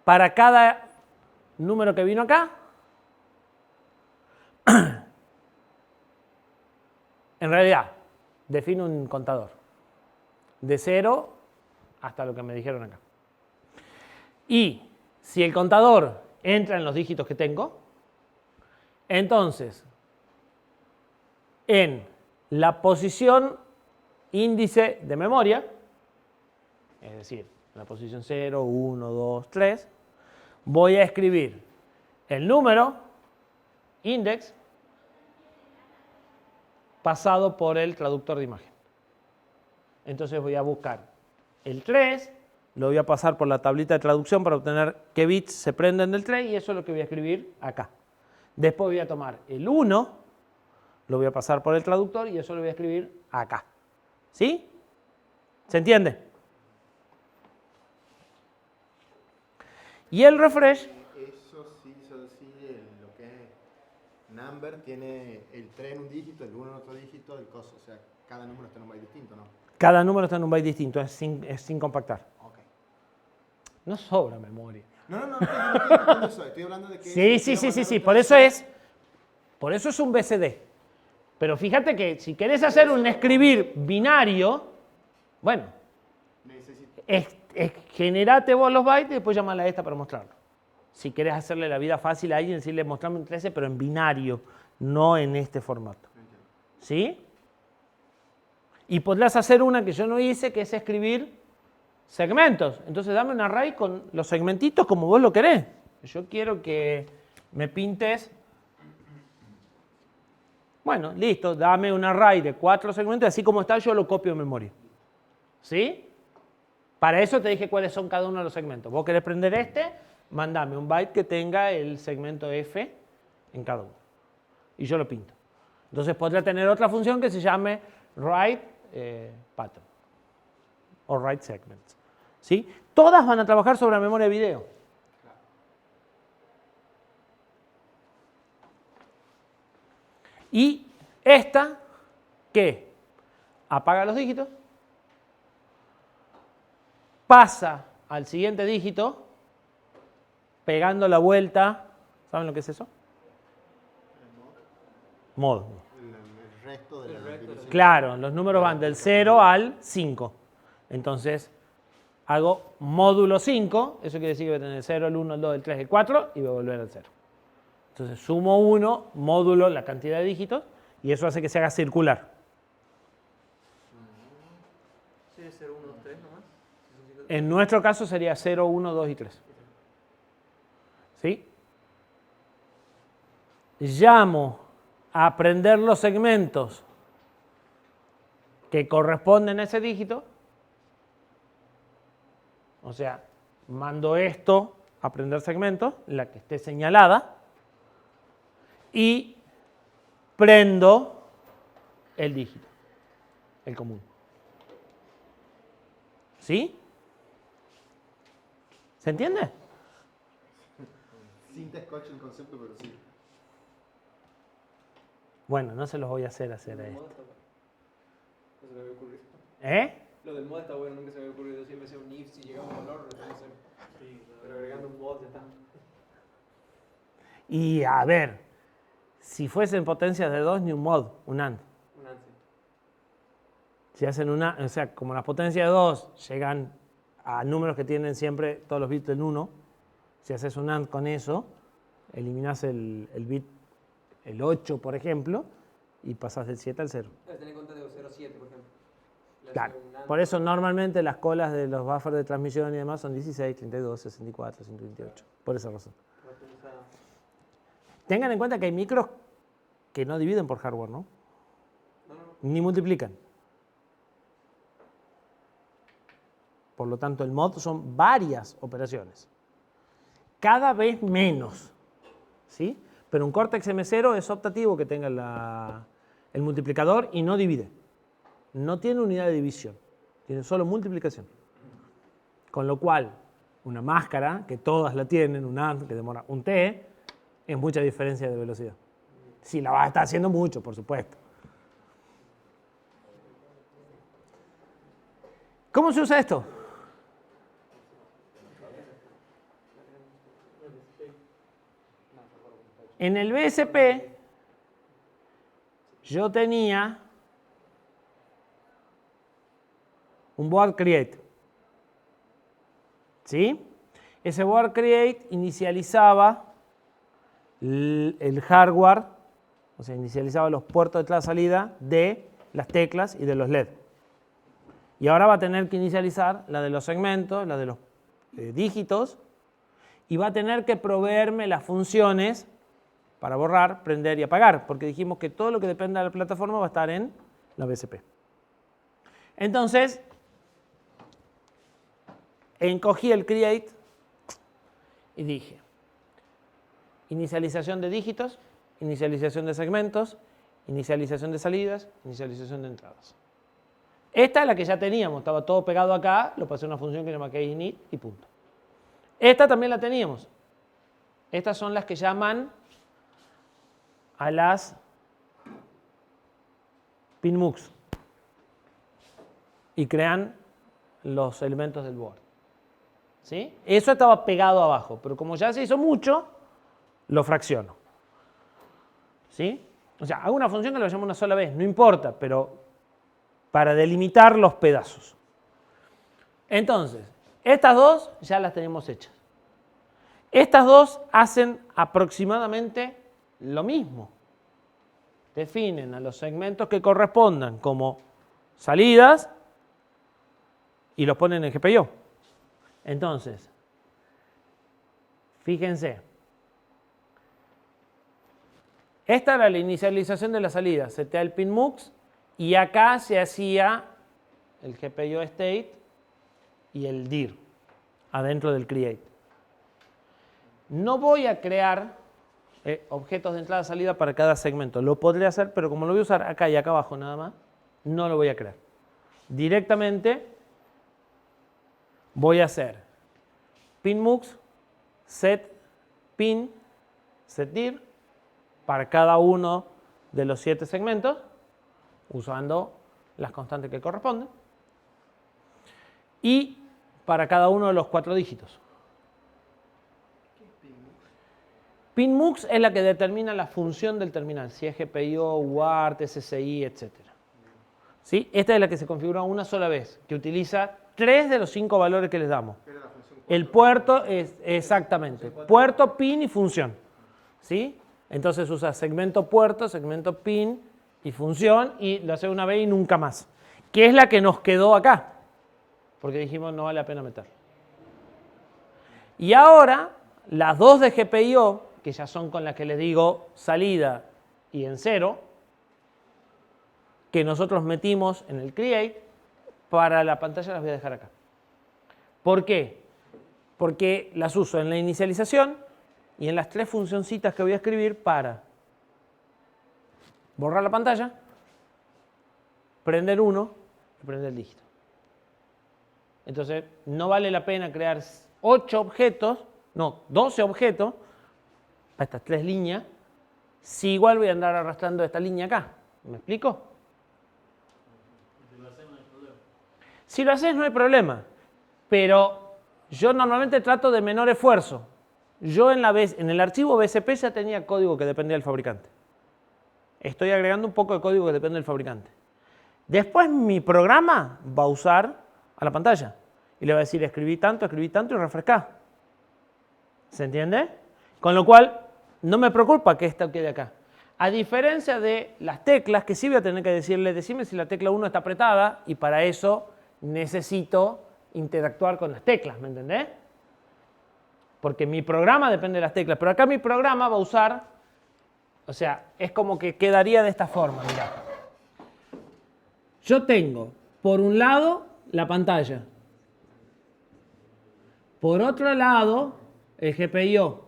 para cada número que vino acá. En realidad, defino un contador de 0 hasta lo que me dijeron acá. Y si el contador entra en los dígitos que tengo, entonces en la posición índice de memoria, es decir, en la posición 0, 1, 2, 3, voy a escribir el número index pasado por el traductor de imagen. Entonces voy a buscar el 3, lo voy a pasar por la tablita de traducción para obtener qué bits se prenden del 3 y eso es lo que voy a escribir acá. Después voy a tomar el 1, lo voy a pasar por el traductor y eso lo voy a escribir acá. ¿Sí? ¿Se entiende? Y el refresh. Eso sí, lo que es number tiene el 3 en un dígito, el 1 en otro dígito, el coso. O sea, cada número está en un byte distinto, ¿no? Cada número está en un byte distinto, es sin compactar. Ok. No sobra memoria. No estoy hablando de eso, estoy hablando de que... Sí, por eso es un BCD. Pero fíjate que si querés hacer un escribir binario, bueno, generate vos los bytes y después llamala a esta para mostrarlo. si querés hacerle la vida fácil a alguien, decirle mostrame un 13, pero en binario, no en este formato. ¿Sí? Y podrás hacer una que yo no hice, que es escribir segmentos. Entonces dame un array con los segmentitos como vos lo querés. Yo quiero que me pintes. Bueno, listo, dame un array de 4 segmentos, así como está yo lo copio en memoria. ¿Sí? Para eso te dije cuáles son cada uno de los segmentos. Vos querés prender este, mandame un byte que tenga el segmento F en cada uno. Y yo lo pinto. Entonces podría tener otra función que se llame write pattern o write segments. ¿Sí? Todas van a trabajar sobre la memoria de video. Y esta, ¿qué? Apaga los dígitos, pasa al siguiente dígito, pegando la vuelta. ¿Saben lo que es eso? Mod. El resto de la división. Claro, los números van del 0 al 5. Entonces, hago módulo 5, eso quiere decir que voy a tener el 0, el 1, el 2, el 3, el 4 y voy a volver al 0. Entonces, sumo 1, módulo la cantidad de dígitos y eso hace que se haga circular. ¿Sí es 0, 1, 2, 3 nomás? En nuestro caso sería 0, 1, 2 y 3. ¿Sí? Llamo a aprender los segmentos que corresponden a ese dígito. O sea, mando esto a aprender segmentos, la que esté señalada, y prendo el dígito, el común. ¿Sí? ¿Se entiende? Sin descoche el concepto, pero sí. Bueno, no se los voy a hacer a Lo del este. mod está bueno. No se me había ocurrido. ¿Eh? Lo del mod está bueno, nunca se me había ocurrido. Siempre hacía un if, si llegaba un valor, lo tengo que hacer. Pero agregando un mod ya está. Y a ver, si fuesen potencias de 2, ni un mod, un AND. Un ANSI. Si hacen una, o sea, como las potencias de 2 llegan a números que tienen siempre todos los bits del 1, si haces un AND con eso, eliminás el bit, el 8, por ejemplo, y pasás del 7 al 0. Tenés en cuenta de 0, 7, por ejemplo. Le Claro. hacía un AND. Por eso normalmente las colas de los buffers de transmisión y demás son 16, 32, 64, 128. Por esa razón. Tengan en cuenta que hay micros que no dividen por hardware, ¿no? No. Ni multiplican. Por lo tanto, el mod son varias operaciones. Cada vez menos. ¿Sí? Pero un Cortex M0 es optativo que tenga el multiplicador y no divide. No tiene unidad de división. Tiene solo multiplicación. Con lo cual, una máscara, que todas la tienen, un AND que demora un T, es mucha diferencia de velocidad. Si la vas a estar haciendo mucho, por supuesto. ¿Cómo se usa esto? En el BSP yo tenía un board create. ¿Sí? Ese board create inicializaba el hardware, o sea, inicializaba los puertos de entrada-salida de las teclas y de los LED. Y ahora va a tener que inicializar la de los segmentos, la de los dígitos, y va a tener que proveerme las funciones para borrar, prender y apagar, porque dijimos que todo lo que dependa de la plataforma va a estar en la BSP. Entonces, encogí el create y dije, inicialización de dígitos, inicialización de segmentos, inicialización de salidas, inicialización de entradas. Esta es la que ya teníamos, estaba todo pegado acá, lo pasé a una función que se llama init y punto. Esta también la teníamos. Estas son las que llaman a las pinmux y crean los elementos del board. ¿Sí? Eso estaba pegado abajo, pero como ya se hizo mucho, lo fracciono. ¿Sí? O sea, hago una función que lo llamo una sola vez, no importa, pero para delimitar los pedazos. Entonces, estas dos ya las tenemos hechas. Estas dos hacen aproximadamente lo mismo. Definen a los segmentos que correspondan como salidas y los ponen en GPIO. Entonces, fíjense. Esta era la inicialización de la salida. Se te da el pin MUX y acá se hacía el GPIO state y el dir adentro del create. No voy a crear objetos de entrada y salida para cada segmento. Lo podría hacer, pero como lo voy a usar acá y acá abajo nada más, no lo voy a crear. Directamente voy a hacer pin MUX, set pin, set dir para cada uno de los 7 segmentos, usando las constantes que corresponden, y para cada uno de los 4 dígitos. Pin MUX es la que determina la función del terminal, si es GPIO, UART, SSI, etc. ¿Sí? Esta es la que se configura una sola vez, que utiliza 3 de los 5 valores que les damos. El puerto es exactamente, puerto, pin y función. ¿Sí? Entonces usa segmento puerto, segmento pin y función y lo hace una vez y nunca más. Que es la que nos quedó acá, porque dijimos no vale la pena meter. Y ahora, las dos de GPIO, que ya son con las que les digo salida y en 0, que nosotros metimos en el create, para la pantalla las voy a dejar acá. ¿Por qué? Porque las uso en la inicialización y en las 3 funcioncitas que voy a escribir para borrar la pantalla, prender 1 y prender el dígito. Entonces, no vale la pena crear 8 objetos, no, 12 objetos para estas 3 líneas, si igual voy a andar arrastrando esta línea acá. ¿Me explico? Si lo haces no hay problema, pero yo normalmente trato de menor esfuerzo. Yo en el archivo BSP ya tenía código que dependía del fabricante. Estoy agregando un poco de código que depende del fabricante. Después mi programa va a usar a la pantalla y le va a decir escribí tanto y refrescá. ¿Se entiende? Con lo cual no me preocupa que esto quede acá. A diferencia de las teclas, que sí voy a tener que decirle, decime si la tecla 1 está apretada y para eso necesito interactuar con las teclas, ¿me entendés? Porque mi programa depende de las teclas, pero acá mi programa va a usar, o sea, es como que quedaría de esta forma, mirá. Yo tengo, por un lado, la pantalla. Por otro lado, el GPIO.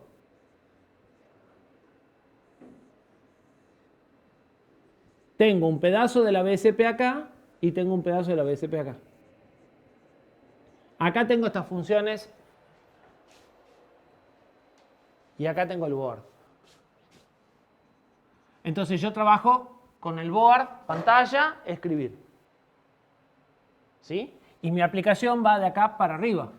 Tengo un pedazo de la BSP acá y tengo un pedazo de la BSP acá. Acá tengo estas funciones y acá tengo el board. Entonces yo trabajo con el board, pantalla, escribir. ¿Sí? Y mi aplicación va de acá para arriba.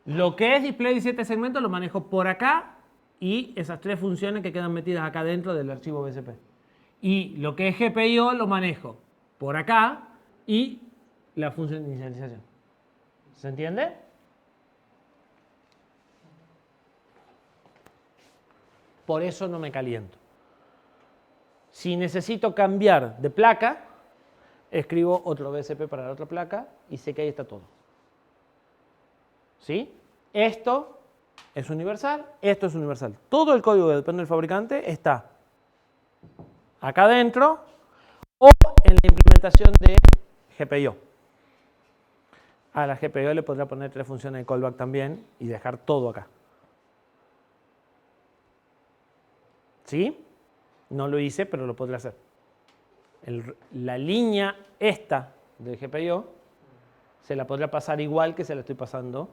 Lo que es display de 7 segmentos lo manejo por acá y esas 3 funciones que quedan metidas acá dentro del archivo BSP. Y lo que es GPIO lo manejo por acá y la función de inicialización. ¿Se entiende? Por eso no me caliento. Si necesito cambiar de placa, escribo otro BSP para la otra placa y sé que ahí está todo. ¿Sí? Esto es universal, esto es universal. Todo el código que depende del fabricante está acá adentro o en la implementación de GPIO. A la GPIO le podría poner 3 funciones de callback también y dejar todo acá. ¿Sí? No lo hice, pero lo podría hacer. La línea esta del GPIO se la podría pasar igual que se la estoy pasando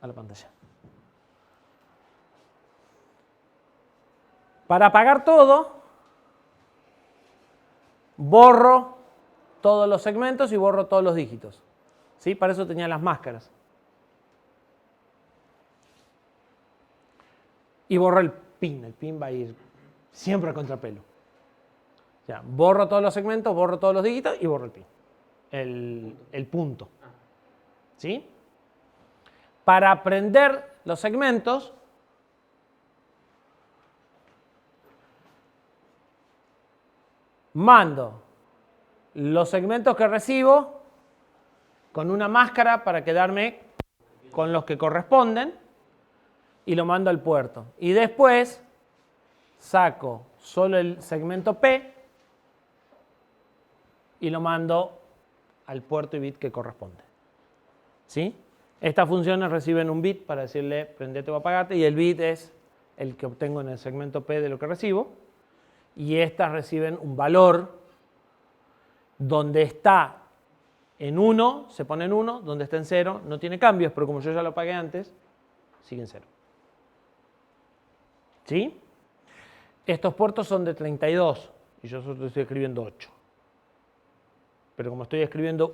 a la pantalla. Para apagar todo, borro todos los segmentos y borro todos los dígitos. ¿Sí? Para eso tenía las máscaras. Y borro el pin va a ir siempre a contrapelo. O sea, borro todos los segmentos, borro todos los dígitos y borro el pin, el punto. ¿Sí? para aprender los segmentos, mando los segmentos que recibo con una máscara para quedarme con los que corresponden y lo mando al puerto. Y después saco solo el segmento P y lo mando al puerto y bit que corresponde. ¿Sí? Estas funciones reciben un bit para decirle prendete o apagate, y el bit es el que obtengo en el segmento P de lo que recibo. Y estas reciben un valor donde está en 1, se pone en 1, donde está en 0, no tiene cambios, pero como yo ya lo pagué antes, sigue en 0. ¿Sí? Estos puertos son de 32 y yo solo estoy escribiendo 8. Pero como estoy escribiendo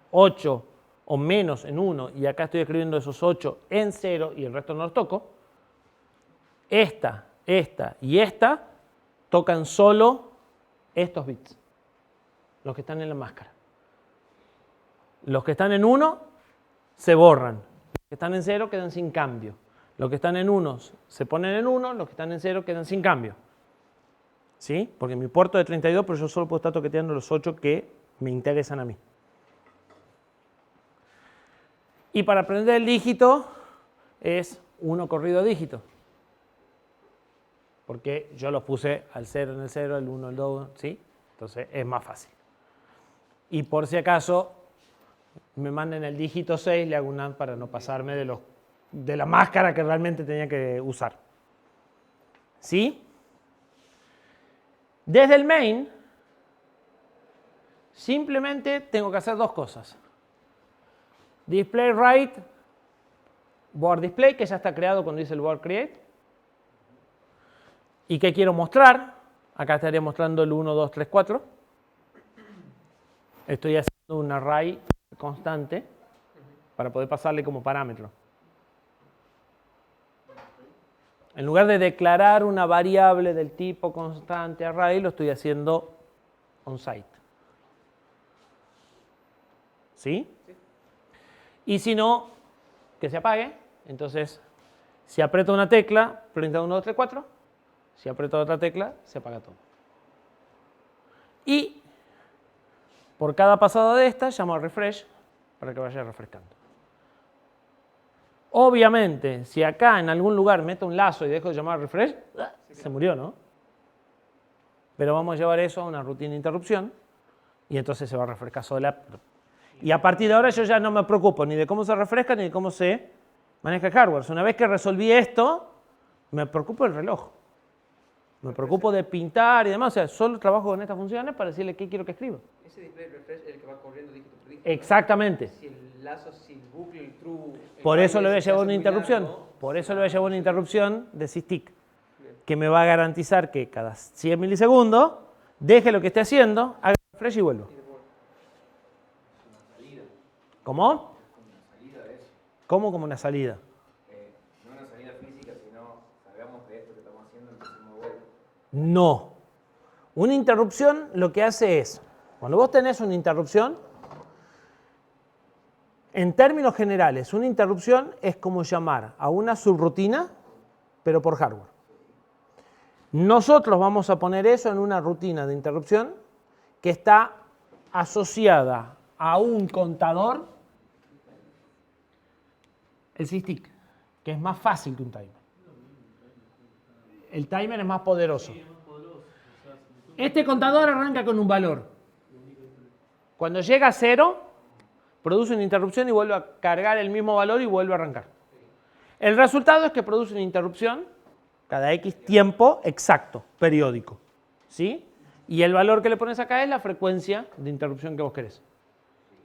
8 o menos en 1 y acá estoy escribiendo esos 8 en 0 y el resto no los toco, esta y esta tocan solo estos bits, los que están en la máscara. Los que están en 1 se borran, los que están en 0 quedan sin cambio. Los que están en 1 se ponen en 1, los que están en 0 quedan sin cambio. ¿Sí? Porque mi puerto es de 32, pero yo solo puedo estar toqueteando los 8 que me interesan a mí. Y para aprender el dígito es 1 corrido dígito. Porque yo los puse al 0 en el 0, al 1 al 2, ¿sí? Entonces es más fácil. Y por si acaso me manden el dígito 6, le hago un AND para no pasarme de la máscara que realmente tenía que usar. ¿Sí? Desde el main, simplemente tengo que hacer dos cosas. Display write, board display, que ya está creado cuando dice el board create. ¿Y qué quiero mostrar? Acá estaría mostrando el 1, 2, 3, 4. Estoy haciendo un array constante para poder pasarle como parámetro. En lugar de declarar una variable del tipo constante array, lo estoy haciendo on-site. ¿Sí? Y si no, que se apague. Entonces, si aprieto una tecla, printa 1, 2, 3, 4. Si aprieto otra tecla, se apaga todo. Y por cada pasada de esta, llamo a refresh para que vaya refrescando. Obviamente, si acá en algún lugar meto un lazo y dejo de llamar a refresh, se murió, ¿no? Pero vamos a llevar eso a una rutina de interrupción y entonces se va a refrescar sola. Y a partir de ahora yo ya no me preocupo ni de cómo se refresca ni de cómo se maneja el hardware. Una vez que resolví esto, me preocupo del reloj. Me preocupo de pintar y demás. O sea, solo trabajo con estas funciones para decirle qué quiero que escriba. Ese display refresh es el que va corriendo dígito por dígito. Exactamente. Si el lazo, si el bucle, el true... Por eso le voy a llevar una interrupción. Por eso le voy a llevar una interrupción de SysTick, que me va a garantizar que cada 100 milisegundos deje lo que esté haciendo, haga refresh y vuelva. ¿Cómo? ¿Cómo como una salida? No una salida física, sino salgamos de esto que estamos haciendo, empecemos de vuelta. No. Una interrupción lo que hace es, cuando vos tenés una interrupción, en términos generales, una interrupción es como llamar a una subrutina, pero por hardware. Nosotros vamos a poner eso en una rutina de interrupción que está asociada a un contador, el SysTick, que es más fácil que un timer. El timer es más poderoso. Este contador arranca con un valor. Cuando llega a 0, produce una interrupción y vuelve a cargar el mismo valor y vuelve a arrancar. El resultado es que produce una interrupción cada X tiempo exacto, periódico. ¿Sí? Y el valor que le pones acá es la frecuencia de interrupción que vos querés.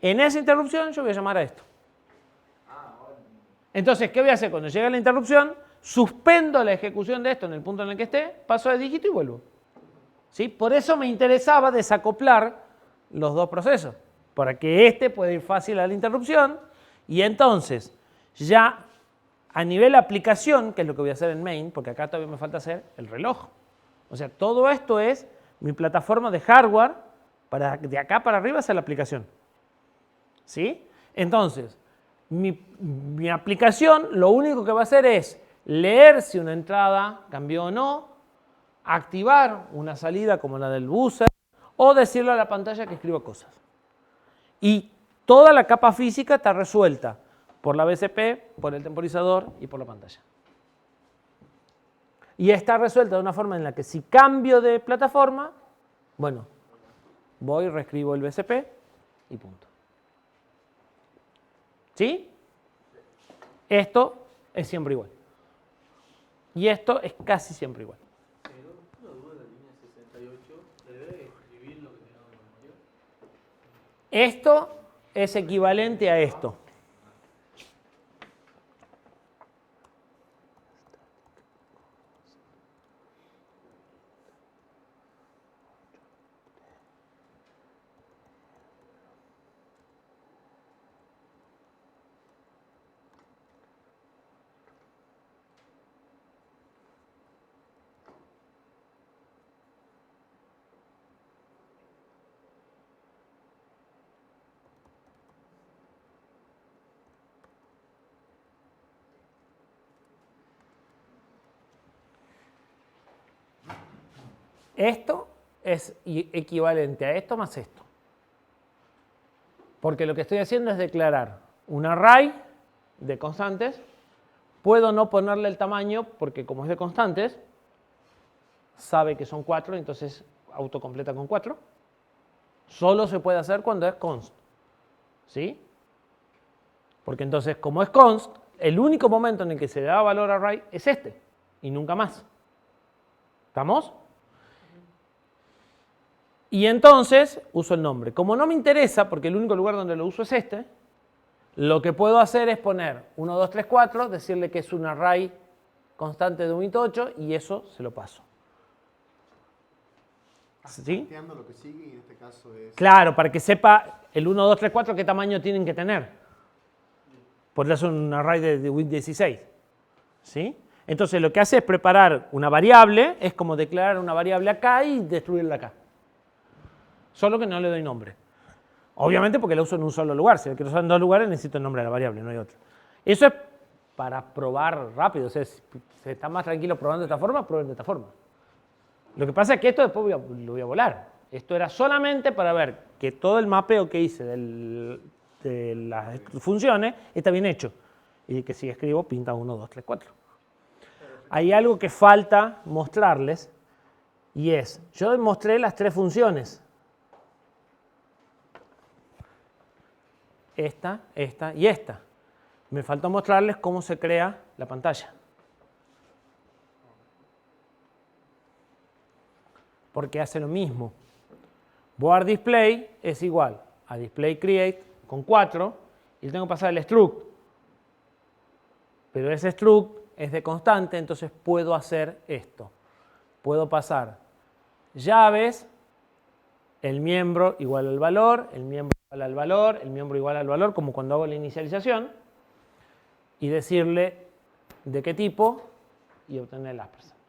En esa interrupción yo voy a llamar a esto. Entonces, ¿qué voy a hacer? Cuando llega la interrupción, suspendo la ejecución de esto en el punto en el que esté, paso de dígito y vuelvo. ¿Sí? Por eso me interesaba desacoplar los dos procesos, para que este pueda ir fácil a la interrupción y entonces ya a nivel aplicación, que es lo que voy a hacer en main, porque acá todavía me falta hacer el reloj. O sea, todo esto es mi plataforma de hardware para de acá para arriba hacer la aplicación. ¿Sí? Entonces, Mi aplicación lo único que va a hacer es leer si una entrada cambió o no, activar una salida como la del buzzer o decirle a la pantalla que escriba cosas. Y toda la capa física está resuelta por la BCP, por el temporizador y por la pantalla. Y está resuelta de una forma en la que si cambio de plataforma, bueno, voy, reescribo el BCP y punto. ¿Sí? Esto es siempre igual. Y esto es casi siempre igual. Una duda de la línea 68, ¿debe escribir lo que tengamos en memoria? Esto es equivalente a esto. Esto es equivalente a esto más esto. Porque lo que estoy haciendo es declarar un array de constantes. Puedo no ponerle el tamaño porque como es de constantes, sabe que son 4, entonces autocompleta con 4. Solo se puede hacer cuando es const. ¿Sí? Porque entonces, como es const, el único momento en el que se da valor a array es este y nunca más. ¿Estamos? Y entonces uso el nombre. Como no me interesa, porque el único lugar donde lo uso es este, lo que puedo hacer es poner 1, 2, 3, 4, decirle que es un array constante de un bit 8 y eso se lo paso. ¿Sí? Planteando lo que sigue y en este caso es... Claro, para que sepa el 1, 2, 3, 4 qué tamaño tienen que tener. Por eso es un array de bit 16. ¿Sí? Entonces lo que hace es preparar una variable, es como declarar una variable acá y destruirla acá. Solo que no le doy nombre. Obviamente porque la uso en un solo lugar. Si la quiero usar en dos lugares necesito el nombre de la variable, no hay otro. Eso es para probar rápido. O sea, si está más tranquilo probando de esta forma, prueben de esta forma. Lo que pasa es que esto después lo voy a volar. Esto era solamente para ver que todo el mapeo que hice de las funciones está bien hecho. Y que si escribo, pinta 1, 2, 3, 4. Hay algo que falta mostrarles y es, yo mostré las tres funciones. Esta y esta. Me falta mostrarles cómo se crea la pantalla. Porque hace lo mismo. Board display es igual a display create con 4 y le tengo que pasar el struct. Pero ese struct es de constante, entonces puedo hacer esto. Puedo pasar llaves, el miembro igual al valor, el miembro igual al valor, el miembro igual al valor, como cuando hago la inicialización, y decirle de qué tipo y obtener el ampersand.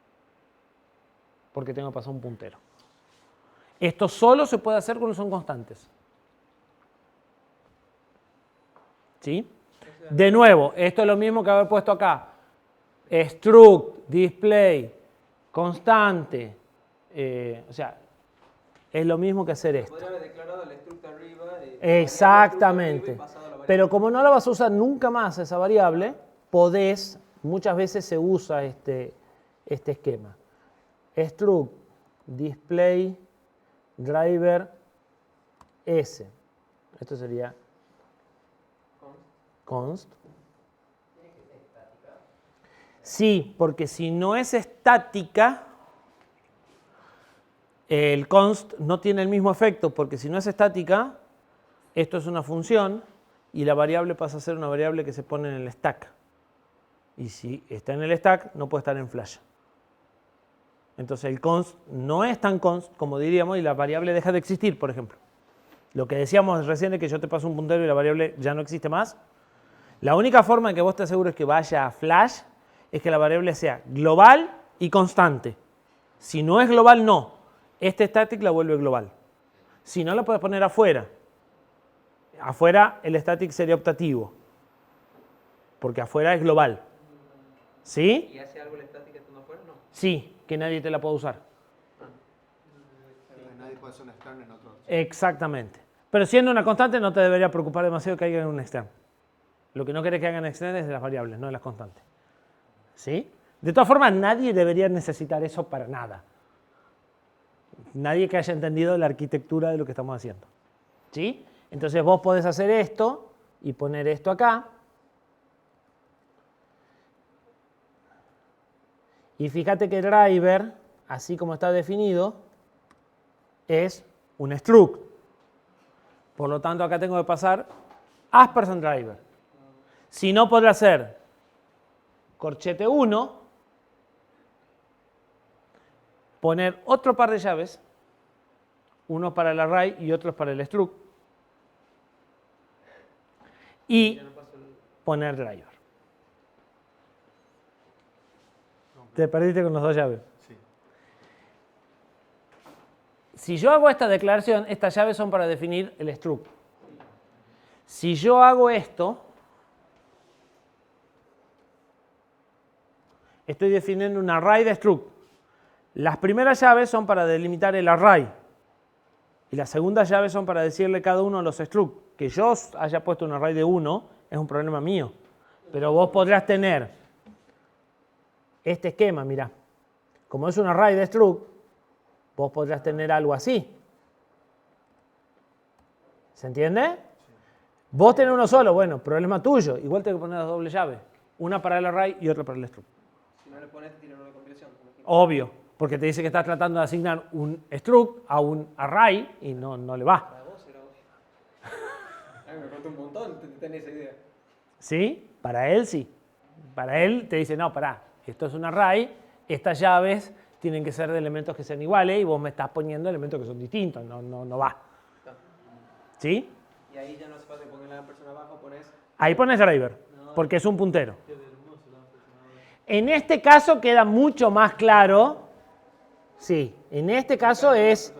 Porque tengo que pasar un puntero. Esto solo se puede hacer cuando son constantes. ¿Sí? De nuevo, esto es lo mismo que haber puesto acá. Struct, display, constante. O sea, es lo mismo que hacer esto. Podría haber declarado el struct arriba. Exactamente. Pero como no la vas a usar nunca más esa variable, muchas veces se usa este esquema. Struct, display, driver, S. Esto sería const. Sí, porque si no es estática, el const no tiene el mismo efecto, porque si no es estática, esto es una función y la variable pasa a ser una variable que se pone en el stack. Y si está en el stack, no puede estar en flash. Entonces el const no es tan const como diríamos y la variable deja de existir, por ejemplo. Lo que decíamos recién es que yo te paso un puntero y la variable ya no existe más. La única forma en que vos te asegures que vaya a flash es que la variable sea global y constante. Si no es global, no. Este static la vuelve global. Si no, la puedes poner afuera. Afuera el static sería optativo. porque afuera es global. ¿Sí? ¿Y hace algo la estática estando afuera? No. Sí, que nadie te la puede usar. Nadie puede hacer un extern en otro. Exactamente. Pero siendo una constante no te debería preocupar demasiado que haya un extern. Lo que no querés que hagan extern es de las variables, no de las constantes. ¿Sí? De todas formas, nadie debería necesitar eso para nada. Nadie que haya entendido la arquitectura de lo que estamos haciendo. ¿Sí? Entonces vos podés hacer esto y poner esto acá. Y fíjate que el driver, así como está definido, es un struct. Por lo tanto, acá tengo que pasar _driver. Si no, podrá ser corchete 1, poner otro par de llaves, uno para el array y otros para el struct, y poner driver. Te perdiste con las dos llaves. Sí. Si yo hago esta declaración, estas llaves son para definir el struct. Si yo hago esto, estoy definiendo un array de struct. Las primeras llaves son para delimitar el array. Y las segundas llaves son para decirle cada uno de los struct. Que yo haya puesto un array de 1 es un problema mío. Pero vos podrás tener este esquema, mirá. Como es un array de struct, vos podrás tener algo así. ¿Se entiende? Vos tenés uno solo, bueno, problema tuyo. Igual tengo que poner las dobles llaves. Una para el array y otra para el struct. Si no le pones, tiene una compilación. Obvio, porque te dice que estás tratando de asignar un struct a un array y no le va. Para vos era obvio. A mí me costó un montón tener esa idea. ¿Sí? Para él sí. Para él te dice, no, pará, esto es un array, estas llaves tienen que ser de elementos que sean iguales y vos me estás poniendo elementos que son distintos, no va. ¿Sí? Y ahí ya no hace falta poner la persona abajo, pones... Ahí pones driver, porque es un puntero. En este caso queda mucho más claro. Sí, en este caso es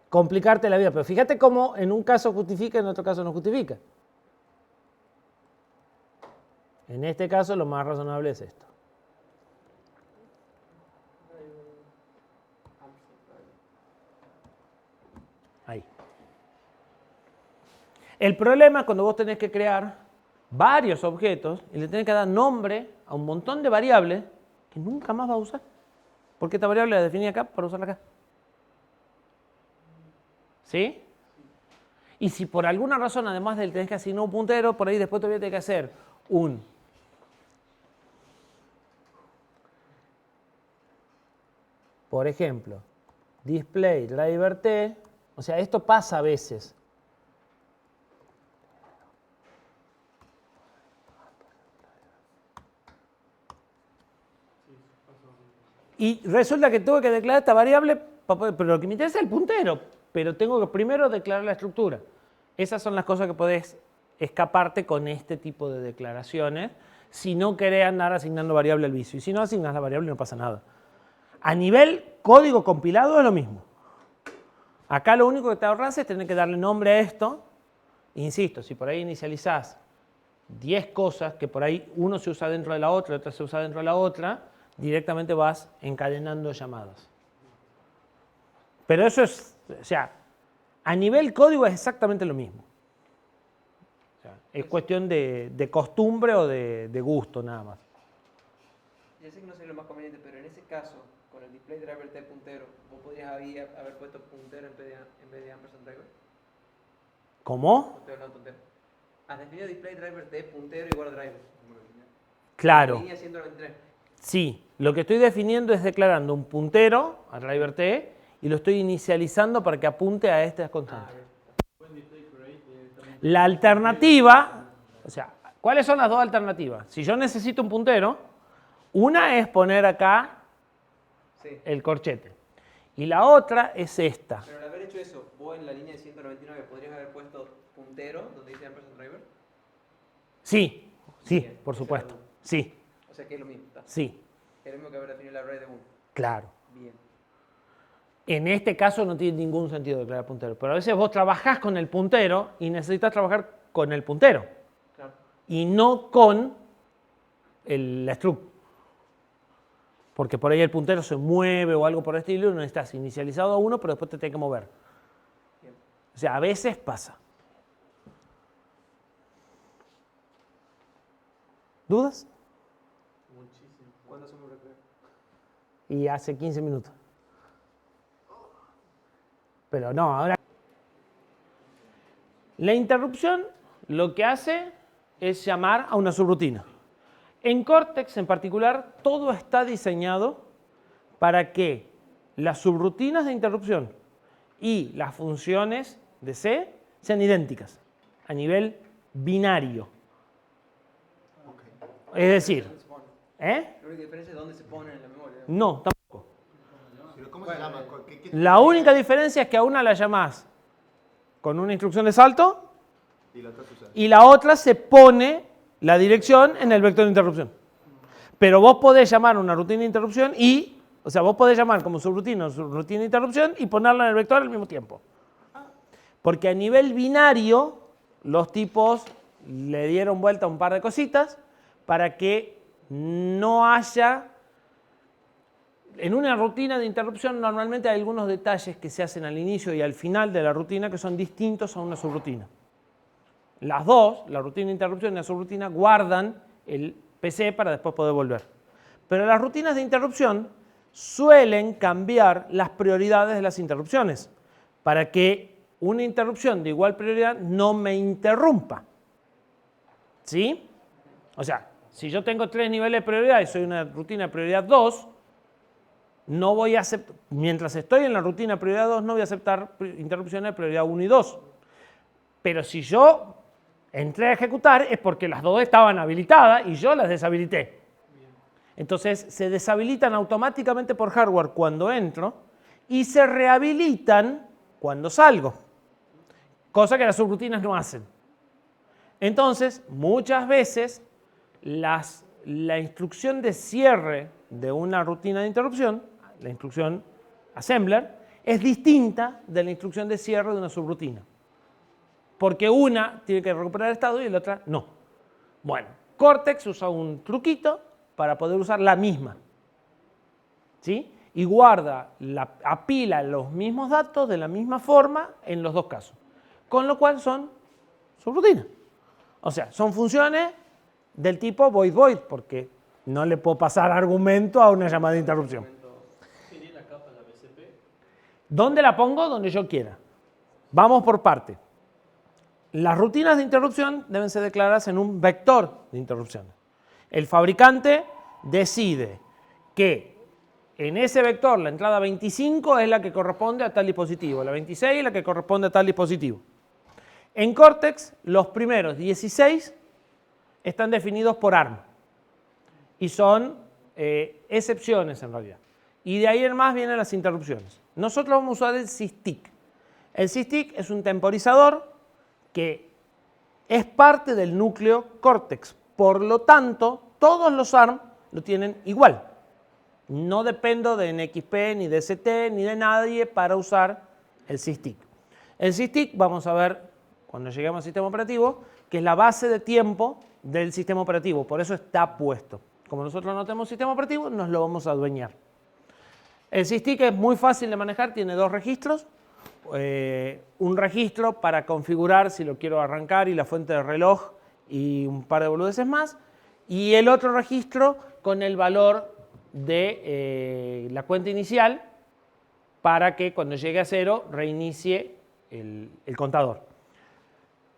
complicarte la vida, pero fíjate cómo en un caso justifica y en otro caso no justifica. En este caso lo más razonable es esto. Ahí. El problema es cuando vos tenés que crear varios objetos y le tenés que dar nombre a un montón de variables que nunca más vas a usar. Porque esta variable la definí acá para usarla acá. ¿Sí? Y si por alguna razón, además del tenés que asignar un puntero, por ahí después todavía tenés que hacer un por ejemplo, display driver t, o sea, esto pasa a veces. Y resulta que tuve que declarar esta variable, pero lo que me interesa es el puntero, pero tengo que primero declarar la estructura. Esas son las cosas que podés escaparte con este tipo de declaraciones si no querés andar asignando variable al vicio. Y si no asignas la variable no pasa nada. A nivel código compilado es lo mismo. Acá lo único que te ahorras es tener que darle nombre a esto. Insisto, si por ahí inicializás 10 cosas, que por ahí uno se usa dentro de la otra y otra se usa dentro de la otra, directamente vas encadenando llamadas. Pero eso es, o sea, a nivel código es exactamente lo mismo. O sea, es cuestión de costumbre o de gusto nada más. Ya sé que no sería lo más conveniente, pero en ese caso, con el display driver t puntero, ¿vos podrías haber puesto puntero en vez de ampersand driver? ¿Cómo? Estoy hablando tontero. Has definido display driver t puntero igual a driver. Claro. Línea 193. Sí, lo que estoy definiendo es declarando un puntero a driver t y lo estoy inicializando para que apunte a estas constantes. La alternativa, o sea, ¿cuáles son las dos alternativas? Si yo necesito un puntero, una es poner acá Sí. el corchete y la otra es esta. Pero al haber hecho eso, vos en la línea de 199 podrías haber puesto puntero donde dice ampersand driver. Sí, sí, Bien, por esa es supuesto. la duda. Sí, O sea que es lo mismo. ¿Está? sí, Es lo mismo que haber definido el array de 1. claro. Bien. En este caso no tiene ningún sentido declarar puntero, pero a veces vos trabajás con el puntero y necesitas trabajar con el puntero Claro. y no con la struct. Porque por ahí el puntero se mueve o algo por el estilo y no estás inicializado a 1, pero después te tiene que mover. O sea, a veces pasa. ¿Dudas? Muchísimo. ¿Cuándo hacemos recreo? Y hace 15 minutos. Pero no, ahora... La interrupción lo que hace es llamar a una subrutina. En Cortex en particular, todo está diseñado para que las subrutinas de interrupción y las funciones de C sean idénticas a nivel binario. Es decir, ¿Dónde se pone? ¿eh? La única diferencia es dónde se pone en la memoria. No, tampoco. Pero ¿cómo se llama? ¿Qué La única diferencia es que a una la llamás con una instrucción de salto y la otra sucede? y la otra se pone la dirección en el vector de interrupción. Pero vos podés llamar una rutina de interrupción y, o sea, vos podés llamar como subrutina de interrupción y ponerla en el vector al mismo tiempo. Porque a nivel binario, los tipos le dieron vuelta a un par de cositas para que no haya... En una rutina de interrupción normalmente hay algunos detalles que se hacen al inicio y al final de la rutina que son distintos a una subrutina. Las dos, la rutina de interrupción y la subrutina, guardan el PC para después poder volver. Pero las rutinas de interrupción suelen cambiar las prioridades de las interrupciones para que una interrupción de igual prioridad no me interrumpa. ¿Sí? O sea, si yo tengo 3 niveles de prioridad y soy una rutina de prioridad 2, no voy a aceptar, mientras estoy en la rutina de prioridad 2, no voy a aceptar interrupciones de prioridad 1 y 2. Pero si yo entré a ejecutar es porque las dos estaban habilitadas y yo las deshabilité. Entonces se deshabilitan automáticamente por hardware cuando entro y se rehabilitan cuando salgo. Cosa que las subrutinas no hacen. Entonces, muchas veces la instrucción de cierre de una rutina de interrupción, la instrucción assembler, es distinta de la instrucción de cierre de una subrutina. Porque una tiene que recuperar estado y la otra no. Bueno, Cortex usa un truquito para poder usar la misma. ¿Sí? Y guarda, apila los mismos datos de la misma forma en los dos casos. Con lo cual son subrutinas. O sea, son funciones del tipo void, porque no le puedo pasar argumento a una llamada de interrupción. ¿Tiene la capa la BCP? ¿Dónde la pongo? Donde yo quiera. Vamos por parte. Las rutinas de interrupción deben ser declaradas en un vector de interrupción. El fabricante decide que en ese vector la entrada 25 es la que corresponde a tal dispositivo, la 26 es la que corresponde a tal dispositivo. En Cortex, los primeros 16 están definidos por ARM y son excepciones en realidad. Y de ahí en más vienen las interrupciones. Nosotros vamos a usar el SysTick. El SysTick es un temporizador que es parte del núcleo Cortex. Por lo tanto, todos los ARM lo tienen igual. No dependo de NXP, ni de ST, ni de nadie para usar el SysTick. El SysTick, vamos a ver cuando lleguemos al sistema operativo, que es la base de tiempo del sistema operativo. Por eso está puesto. Como nosotros no tenemos sistema operativo, nos lo vamos a adueñar. El SysTick es muy fácil de manejar, tiene dos registros. Un registro para configurar si lo quiero arrancar y la fuente de reloj y un par de boludeces más. Y el otro registro con el valor de la cuenta inicial para que cuando llegue a 0 reinicie el contador.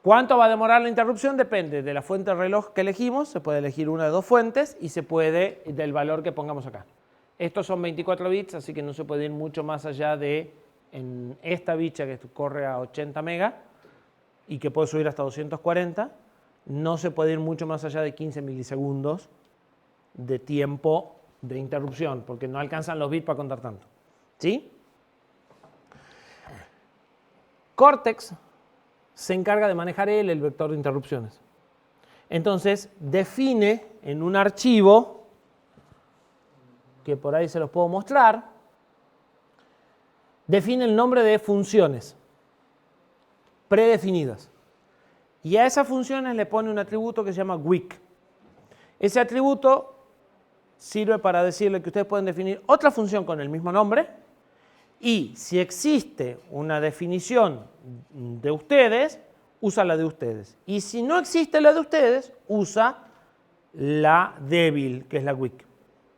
¿Cuánto va a demorar la interrupción? Depende de la fuente de reloj que elegimos. Se puede elegir una de dos fuentes y se puede del valor que pongamos acá. Estos son 24 bits, así que no se puede ir mucho más allá de en esta bicha que corre a 80 megas y que puede subir hasta 240. No se puede ir mucho más allá de 15 milisegundos de tiempo de interrupción, porque no alcanzan los bits para contar tanto. ¿Sí? Cortex se encarga de manejar el vector de interrupciones. Entonces, define en un archivo, que por ahí se los puedo mostrar, define el nombre de funciones predefinidas. Y a esas funciones le pone un atributo que se llama WIC. Ese atributo sirve para decirle que ustedes pueden definir otra función con el mismo nombre y si existe una definición de ustedes, usa la de ustedes. Y si no existe la de ustedes, usa la débil, que es la weak.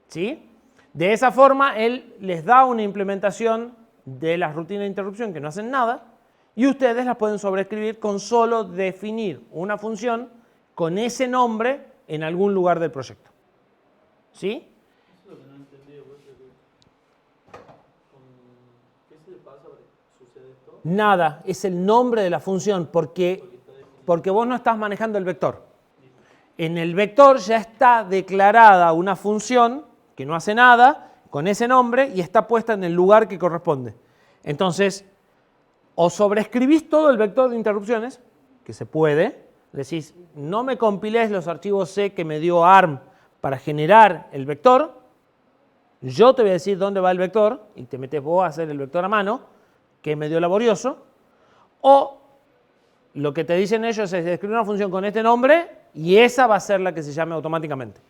¿Sí? De esa forma, él les da una implementación de las rutinas de interrupción que no hacen nada y ustedes las pueden sobreescribir con solo definir una función con ese nombre en algún lugar del proyecto. ¿Sí? Eso es lo que no entendí. ¿Qué se le pasa para que suceda esto? Nada, es el nombre de la función porque vos no estás manejando el vector. En el vector ya está declarada una función que no hace nada con ese nombre y está puesta en el lugar que corresponde. Entonces, o sobreescribís todo el vector de interrupciones, que se puede, decís, no me compilés los archivos C que me dio ARM para generar el vector, yo te voy a decir dónde va el vector y te metes vos a hacer el vector a mano, que es medio laborioso, o lo que te dicen ellos es escribir una función con este nombre y esa va a ser la que se llame automáticamente.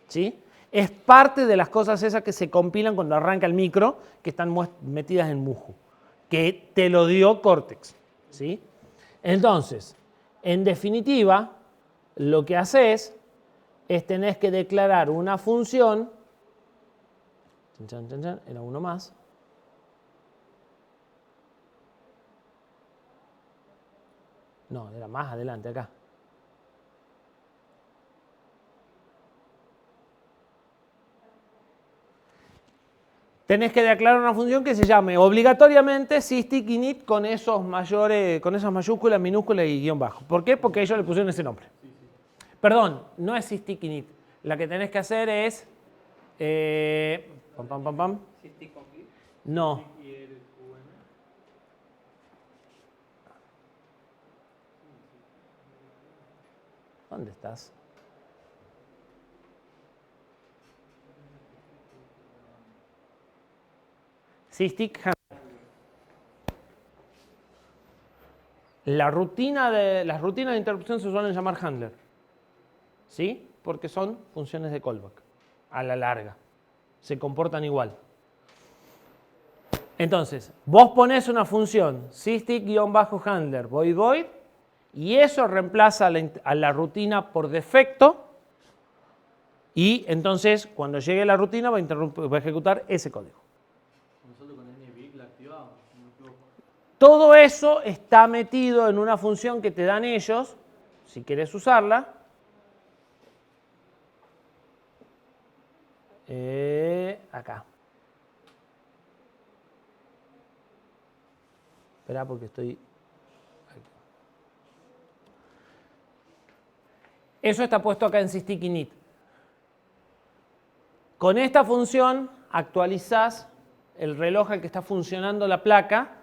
¿Sí? Es parte de las cosas esas que se compilan cuando arranca el micro, que están metidas en Muju, que te lo dio Cortex. ¿Sí? Entonces, en definitiva, lo que haces es tenés que declarar una función, era uno más, no, era más adelante acá. Tenés que declarar una función que se llame obligatoriamente sysdig init con esos mayores, con esas mayúsculas, minúsculas y guión bajo. ¿Por qué? Porque ellos le pusieron ese nombre. Perdón, no es sysdig init. La que tenés que hacer es Sysdig complete. No. ¿Dónde estás? Sysdig handler. Las rutinas de interrupción se suelen llamar handler. ¿Sí? Porque son funciones de callback. A la larga. Se comportan igual. Entonces, vos ponés una función sysdig-handler void void y eso reemplaza a la rutina por defecto y entonces cuando llegue la rutina va a ejecutar ese código. Nosotros con NBIC la activamos, si no me equivoco. Todo eso está metido en una función que te dan ellos, si querés usarla. Acá. Espera porque estoy... Aquí. Eso está puesto acá en sysdig init. Con esta función actualizás el reloj al que está funcionando la placa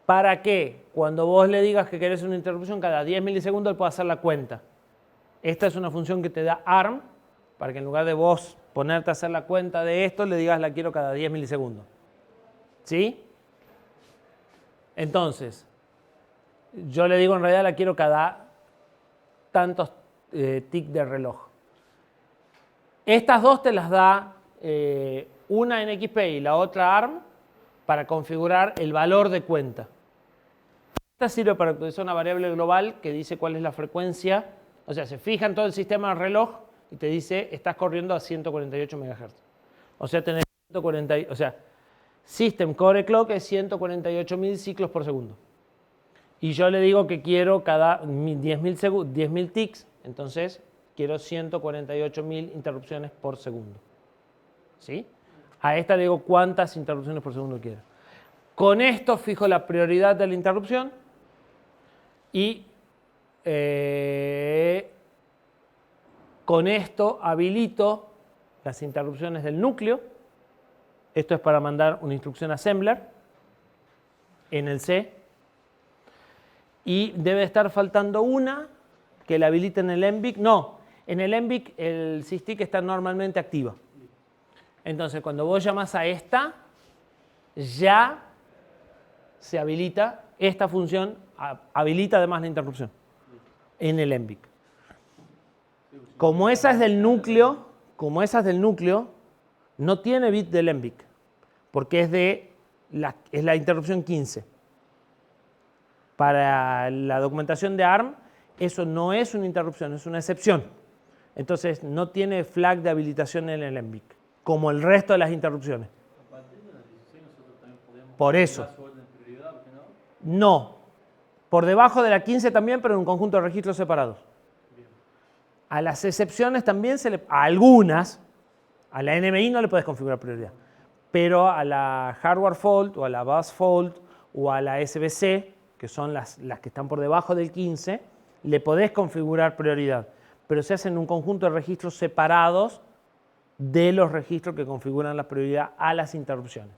para que cuando vos le digas que querés una interrupción cada 10 milisegundos él pueda hacer la cuenta. Esta es una función que te da ARM para que en lugar de vos ponerte a hacer la cuenta de esto le digas la quiero cada 10 milisegundos. ¿Sí? Entonces, yo le digo en realidad la quiero cada tantos tics de reloj. Estas dos te las da una en XP y la otra ARM para configurar el valor de cuenta. Esta sirve para actualizar una variable global que dice cuál es la frecuencia. O sea, se fija en todo el sistema del reloj y te dice estás corriendo a 148 MHz. O sea, tenés 140, o sea, System Core Clock es 148.000 ciclos por segundo. Y yo le digo que quiero cada 10.000 tics, entonces quiero 148.000 interrupciones por segundo. ¿Sí? A esta le digo cuántas interrupciones por segundo quiero. Con esto fijo la prioridad de la interrupción y con esto habilito las interrupciones del núcleo. Esto es para mandar una instrucción assembler en el C. Y debe estar faltando una que la habilite en el MBIC. No, en el MBIC el sysdig está normalmente activa. Entonces, cuando vos llamás a esta, ya se habilita esta función, habilita además la interrupción en el MBIC. Sí, Como esa es del núcleo, no tiene bit del ENVIC, porque es la interrupción 15. Para la documentación de ARM, eso no es una interrupción, es una excepción. Entonces, no tiene flag de habilitación en el ENVIC, como el resto de las interrupciones. A partir de las 16 nosotros también podemos Por eso. configurar su orden de prioridad, ¿por qué no? No. Por debajo de la 15 también, pero en un conjunto de registros separados. A las excepciones también a algunas, a la NMI no le puedes configurar prioridad, pero a la hardware fault o a la bus fault o a la SBC, que son las que están por debajo del 15, le podés configurar prioridad, pero se hace en un conjunto de registros separados de los registros que configuran la prioridad a las interrupciones.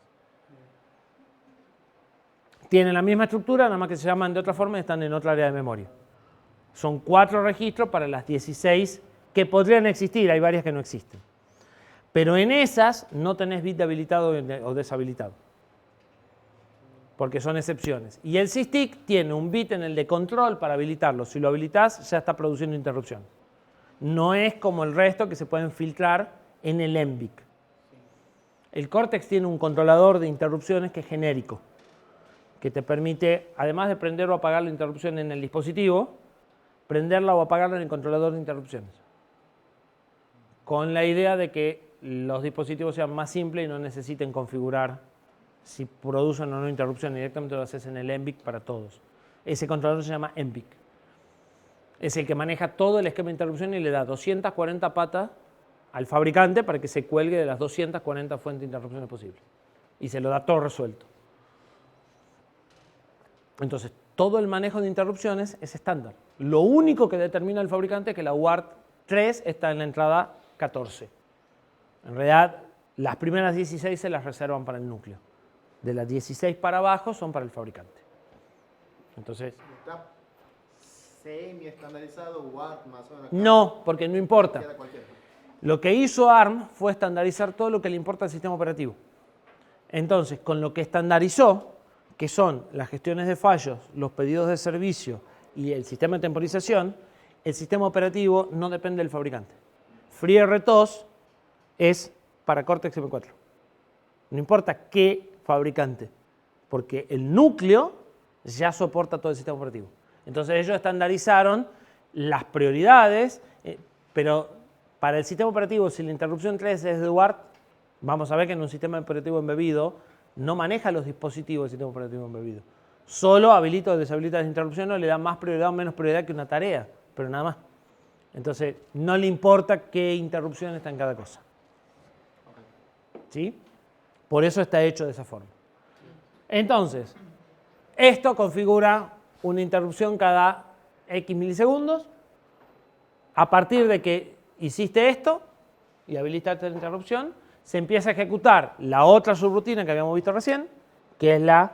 Tienen la misma estructura, nada más que se llaman de otra forma y están en otra área de memoria. Son 4 registros para las 16 que podrían existir, hay varias que no existen. Pero en esas no tenés bit de habilitado o deshabilitado, porque son excepciones. Y el SysTick tiene un bit en el de control para habilitarlo. Si lo habilitás, ya está produciendo interrupción. No es como el resto que se pueden filtrar en el ENVIC. El Cortex tiene un controlador de interrupciones que es genérico, que te permite, además de prender o apagar la interrupción en el dispositivo, prenderla o apagarla en el controlador de interrupciones. Con la idea de que los dispositivos sean más simples y no necesiten configurar si producen o no interrupción. Directamente lo haces en el ENVIC para todos. Ese controlador se llama ENVIC. Es el que maneja todo el esquema de interrupción y le da 240 patas al fabricante para que se cuelgue de las 240 fuentes de interrupciones posibles. Y se lo da todo resuelto. Entonces, todo el manejo de interrupciones es estándar. Lo único que determina el fabricante es que la UART 3 está en la entrada 14. En realidad, las primeras 16 se las reservan para el núcleo. De las 16 para abajo son para el fabricante. Entonces, Está semi estandarizado, UART más o menos. no, porque no importa. Queda cualquiera. Lo que hizo ARM fue estandarizar todo lo que le importa al sistema operativo. Entonces, con lo que estandarizó, que son las gestiones de fallos, los pedidos de servicio y el sistema de temporización, el sistema operativo no depende del fabricante. FreeRTOS es para Cortex M4. No importa qué fabricante, porque el núcleo ya soporta todo el sistema operativo. Entonces ellos estandarizaron las prioridades, pero para el sistema operativo, si la interrupción 3 es de UART, vamos a ver que en un sistema operativo embebido no maneja los dispositivos del sistema operativo embebido. Solo habilita o deshabilita las interrupciones o le da más prioridad o menos prioridad que una tarea, pero nada más. Entonces, no le importa qué interrupción está en cada cosa. ¿Sí? Por eso está hecho de esa forma. Entonces, esto configura una interrupción cada X milisegundos. A partir de que hiciste esto y habilitaste la interrupción, se empieza a ejecutar la otra subrutina que habíamos visto recién, que es la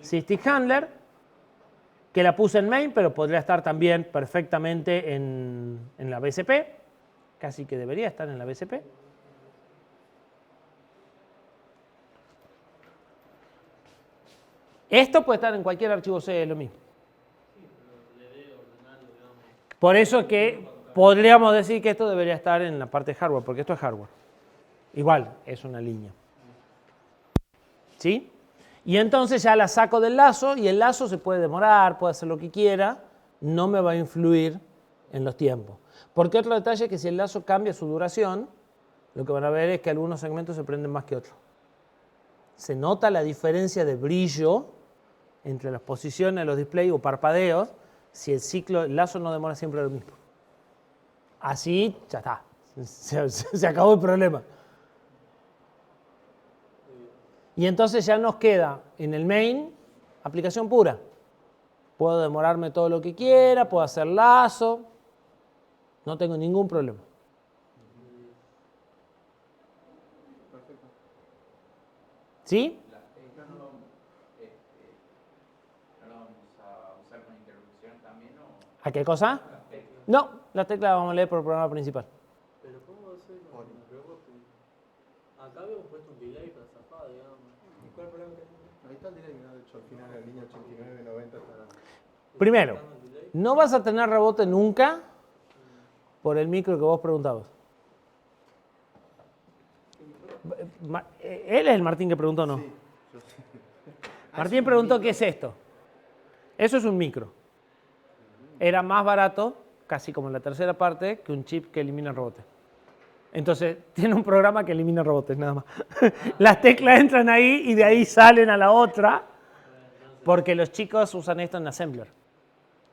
SysTick Handler, que la puse en main, pero podría estar también perfectamente en la BSP, casi que debería estar en la BSP. Esto puede estar en cualquier archivo C, es lo mismo. Por eso es que podríamos decir que esto debería estar en la parte de hardware, porque esto es hardware. Igual, es una línea. ¿Sí? Y entonces ya la saco del lazo y el lazo se puede demorar, puede hacer lo que quiera, no me va a influir en los tiempos. Porque otro detalle es que si el lazo cambia su duración, lo que van a ver es que algunos segmentos se prenden más que otros. Se nota la diferencia de brillo entre las posiciones de los displays o parpadeos si el lazo no demora siempre lo mismo. Así, ya está. Se acabó el problema. Y entonces ya nos queda en el main aplicación pura. Puedo demorarme todo lo que quiera, puedo hacer lazo, no tengo ningún problema. ¿Sí? La tecla no lo vamos a usar con interrupción también, ¿o? ¿A qué cosa? No, la tecla la vamos a leer por el programa principal. Pero ¿cómo hacer con el rebote? Acá habíamos puesto un delay para zafar, digamos. ¿Y cuál problema tenés? Ahí está el delay, ¿no? De hecho, al final de la línea 89, 90 estará. Primero, no vas a tener rebote nunca por el micro que vos preguntabas. ¿Él es el Martín que preguntó o no? Sí, yo sí. Martín preguntó qué es esto. Eso es un micro. Era más barato, casi como la tercera parte, que un chip que elimina rebotes. Entonces, tiene un programa que elimina rebotes, nada más. Las teclas entran ahí y de ahí salen a la otra, porque los chicos usan esto en Assembler.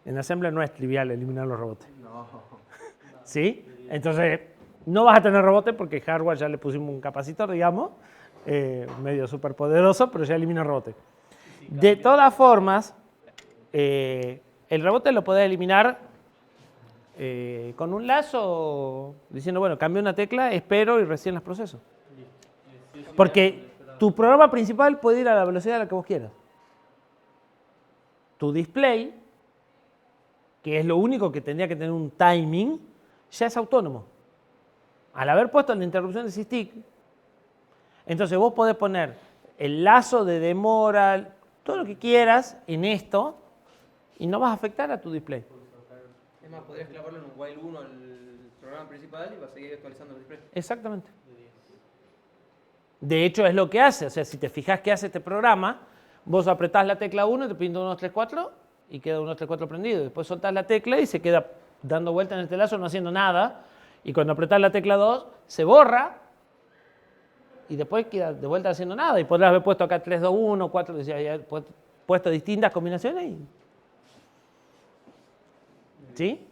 En Assembler no es trivial eliminar los rebotes. No. ¿Sí? Entonces, no vas a tener rebote porque el hardware ya le pusimos un capacitor, digamos, medio súper poderoso, pero ya elimina rebote. De todas formas, el rebote lo podés eliminar con un lazo, diciendo, bueno, cambio una tecla, espero y recién las proceso. Porque tu programa principal puede ir a la velocidad a la que vos quieras. Tu display, que es lo único que tendría que tener un timing, ya es autónomo. Al haber puesto la interrupción de SysTick, entonces vos podés poner el lazo de demora, todo lo que quieras en esto y no vas a afectar a tu display. Es más, podrías clavarlo en un while 1 al programa principal y va a seguir actualizando el display. Exactamente. De hecho, es lo que hace. O sea, si te fijas qué hace este programa, vos apretás la tecla 1 y te pinta 1, 2, 3, 4 y queda 1, 2, 3, 4 prendido. Después soltás la tecla y se queda dando vuelta en este lazo no haciendo nada. Y cuando apretás la tecla 2, se borra y después queda de vuelta haciendo nada. Y podrás haber puesto acá 3, 2, 1, 4, decía, puesto distintas combinaciones y... ¿Sí?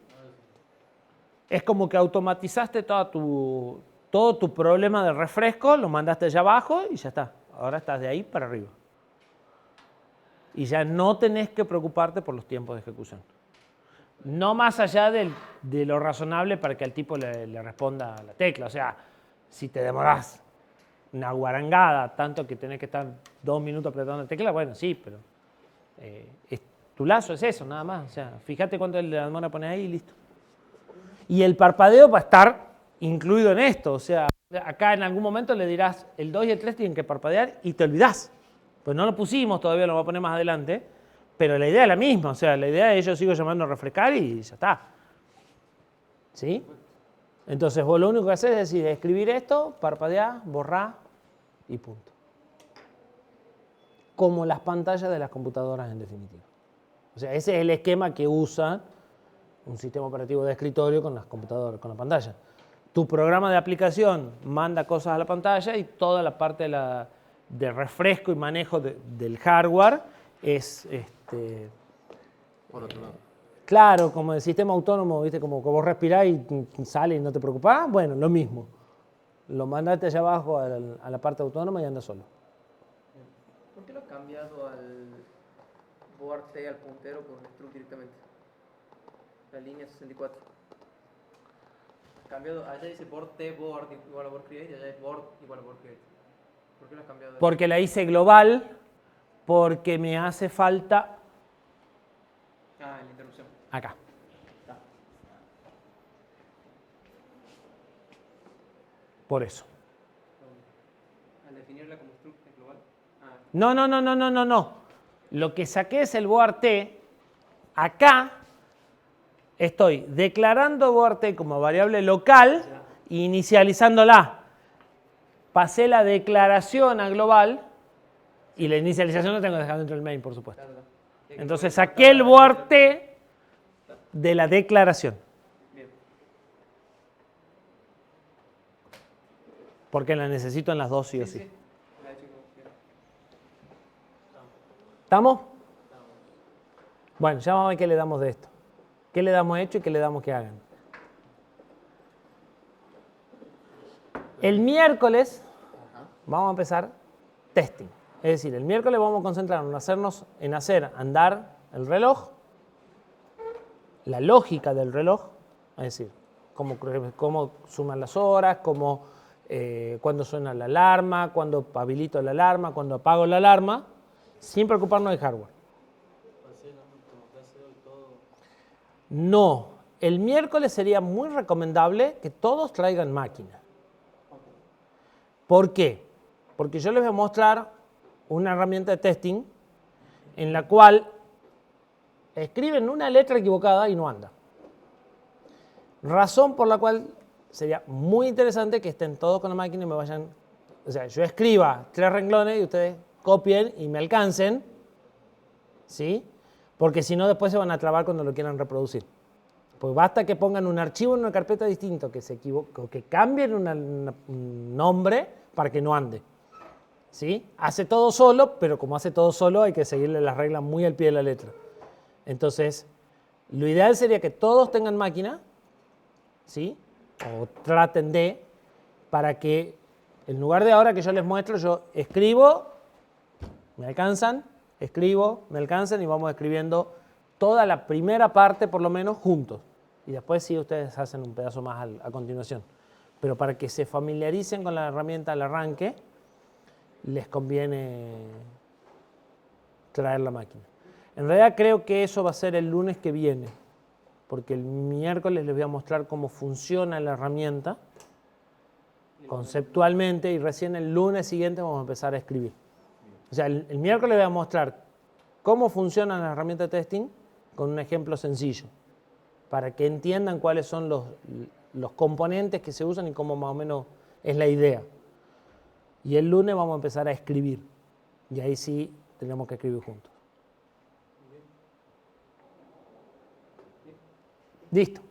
Es como que automatizaste todo tu problema de refresco, lo mandaste allá abajo y ya está. Ahora estás de ahí para arriba. Y ya no tenés que preocuparte por los tiempos de ejecución. No más allá de lo razonable para que al tipo le responda a la tecla. O sea, si te demorás una guarangada, tanto que tenés que estar 2 minutos apretando la tecla, bueno, sí, pero tu lazo es eso, nada más. O sea, fíjate cuánto le demora poner ahí y listo. Y el parpadeo va a estar incluido en esto. O sea, acá en algún momento le dirás, el 2 y el 3 tienen que parpadear y te olvidás. Pues no lo pusimos, todavía lo voy a poner más adelante. Pero la idea es la misma. O sea, la idea es yo sigo llamando a refrescar y ya está. ¿Sí? Entonces vos lo único que haces es decir, escribir esto, parpadear, borrar y punto. Como las pantallas de las computadoras en definitiva. O sea, ese es el esquema que usa un sistema operativo de escritorio con las computadoras, con la pantalla. Tu programa de aplicación manda cosas a la pantalla y toda la parte de refresco y manejo del hardware es Por otro lado. claro, como el sistema autónomo, ¿viste? Como que vos respirás y sale y no te preocupás. Bueno, lo mismo. Lo mandaste allá abajo a la parte autónoma y anda solo. ¿Por qué lo has cambiado al board T al puntero con struct directamente? La línea 64. Cambiado, allá dice board T, board igual a board create, y allá es board igual a board create. ¿Por qué lo has cambiado? Porque la hice global, porque me hace falta Ah, en la interrupción. acá. Por eso. Al definirla como struct es global. Ah, No. Lo que saqué es el board T. Acá estoy declarando board T como variable local e inicializándola. Pasé la declaración a global y la inicialización la tengo que dejar dentro del main, por supuesto. claro. Entonces saqué el board T de la declaración. Bien. Porque la necesito en las dos sí o sí. La he hecho como quiera. ¿Estamos? Bueno, ya vamos a ver qué le damos de esto. ¿Qué le damos hecho y qué le damos que hagan? El miércoles vamos a empezar testing. Es decir, el miércoles vamos a concentrarnos en hacer andar el reloj, la lógica del reloj, es decir, cómo suman las horas, cuándo suena la alarma, cuándo habilito la alarma, cuándo apago la alarma, sin preocuparnos del hardware. No, el miércoles sería muy recomendable que todos traigan máquina. ¿Por qué? Porque yo les voy a mostrar una herramienta de testing en la cual escriben una letra equivocada y no anda. Razón por la cual sería muy interesante que estén todos con la máquina y me vayan, o sea, yo escriba 3 renglones y ustedes copien y me alcancen, ¿sí? Porque si no después se van a trabar cuando lo quieran reproducir. Pues basta que pongan un archivo en una carpeta distinto, que se equivoque, que cambien un nombre para que no ande. ¿Sí? Hace todo solo, pero como hace todo solo hay que seguirle las reglas muy al pie de la letra. Entonces, lo ideal sería que todos tengan máquina, ¿sí? O traten de, para que en lugar de ahora que yo les muestro, yo escribo, me alcanzan, escribo, me alcanzan y vamos escribiendo toda la primera parte por lo menos juntos. Y después sí ustedes hacen un pedazo más a continuación. Pero para que se familiaricen con la herramienta al arranque, les conviene traer la máquina. En realidad creo que eso va a ser el lunes que viene, porque el miércoles les voy a mostrar cómo funciona la herramienta conceptualmente y recién el lunes siguiente vamos a empezar a escribir. O sea, el miércoles les voy a mostrar cómo funciona la herramienta de testing con un ejemplo sencillo, para que entiendan cuáles son los componentes que se usan y cómo más o menos es la idea. Y el lunes vamos a empezar a escribir. Y ahí sí tenemos que escribir juntos. Listo.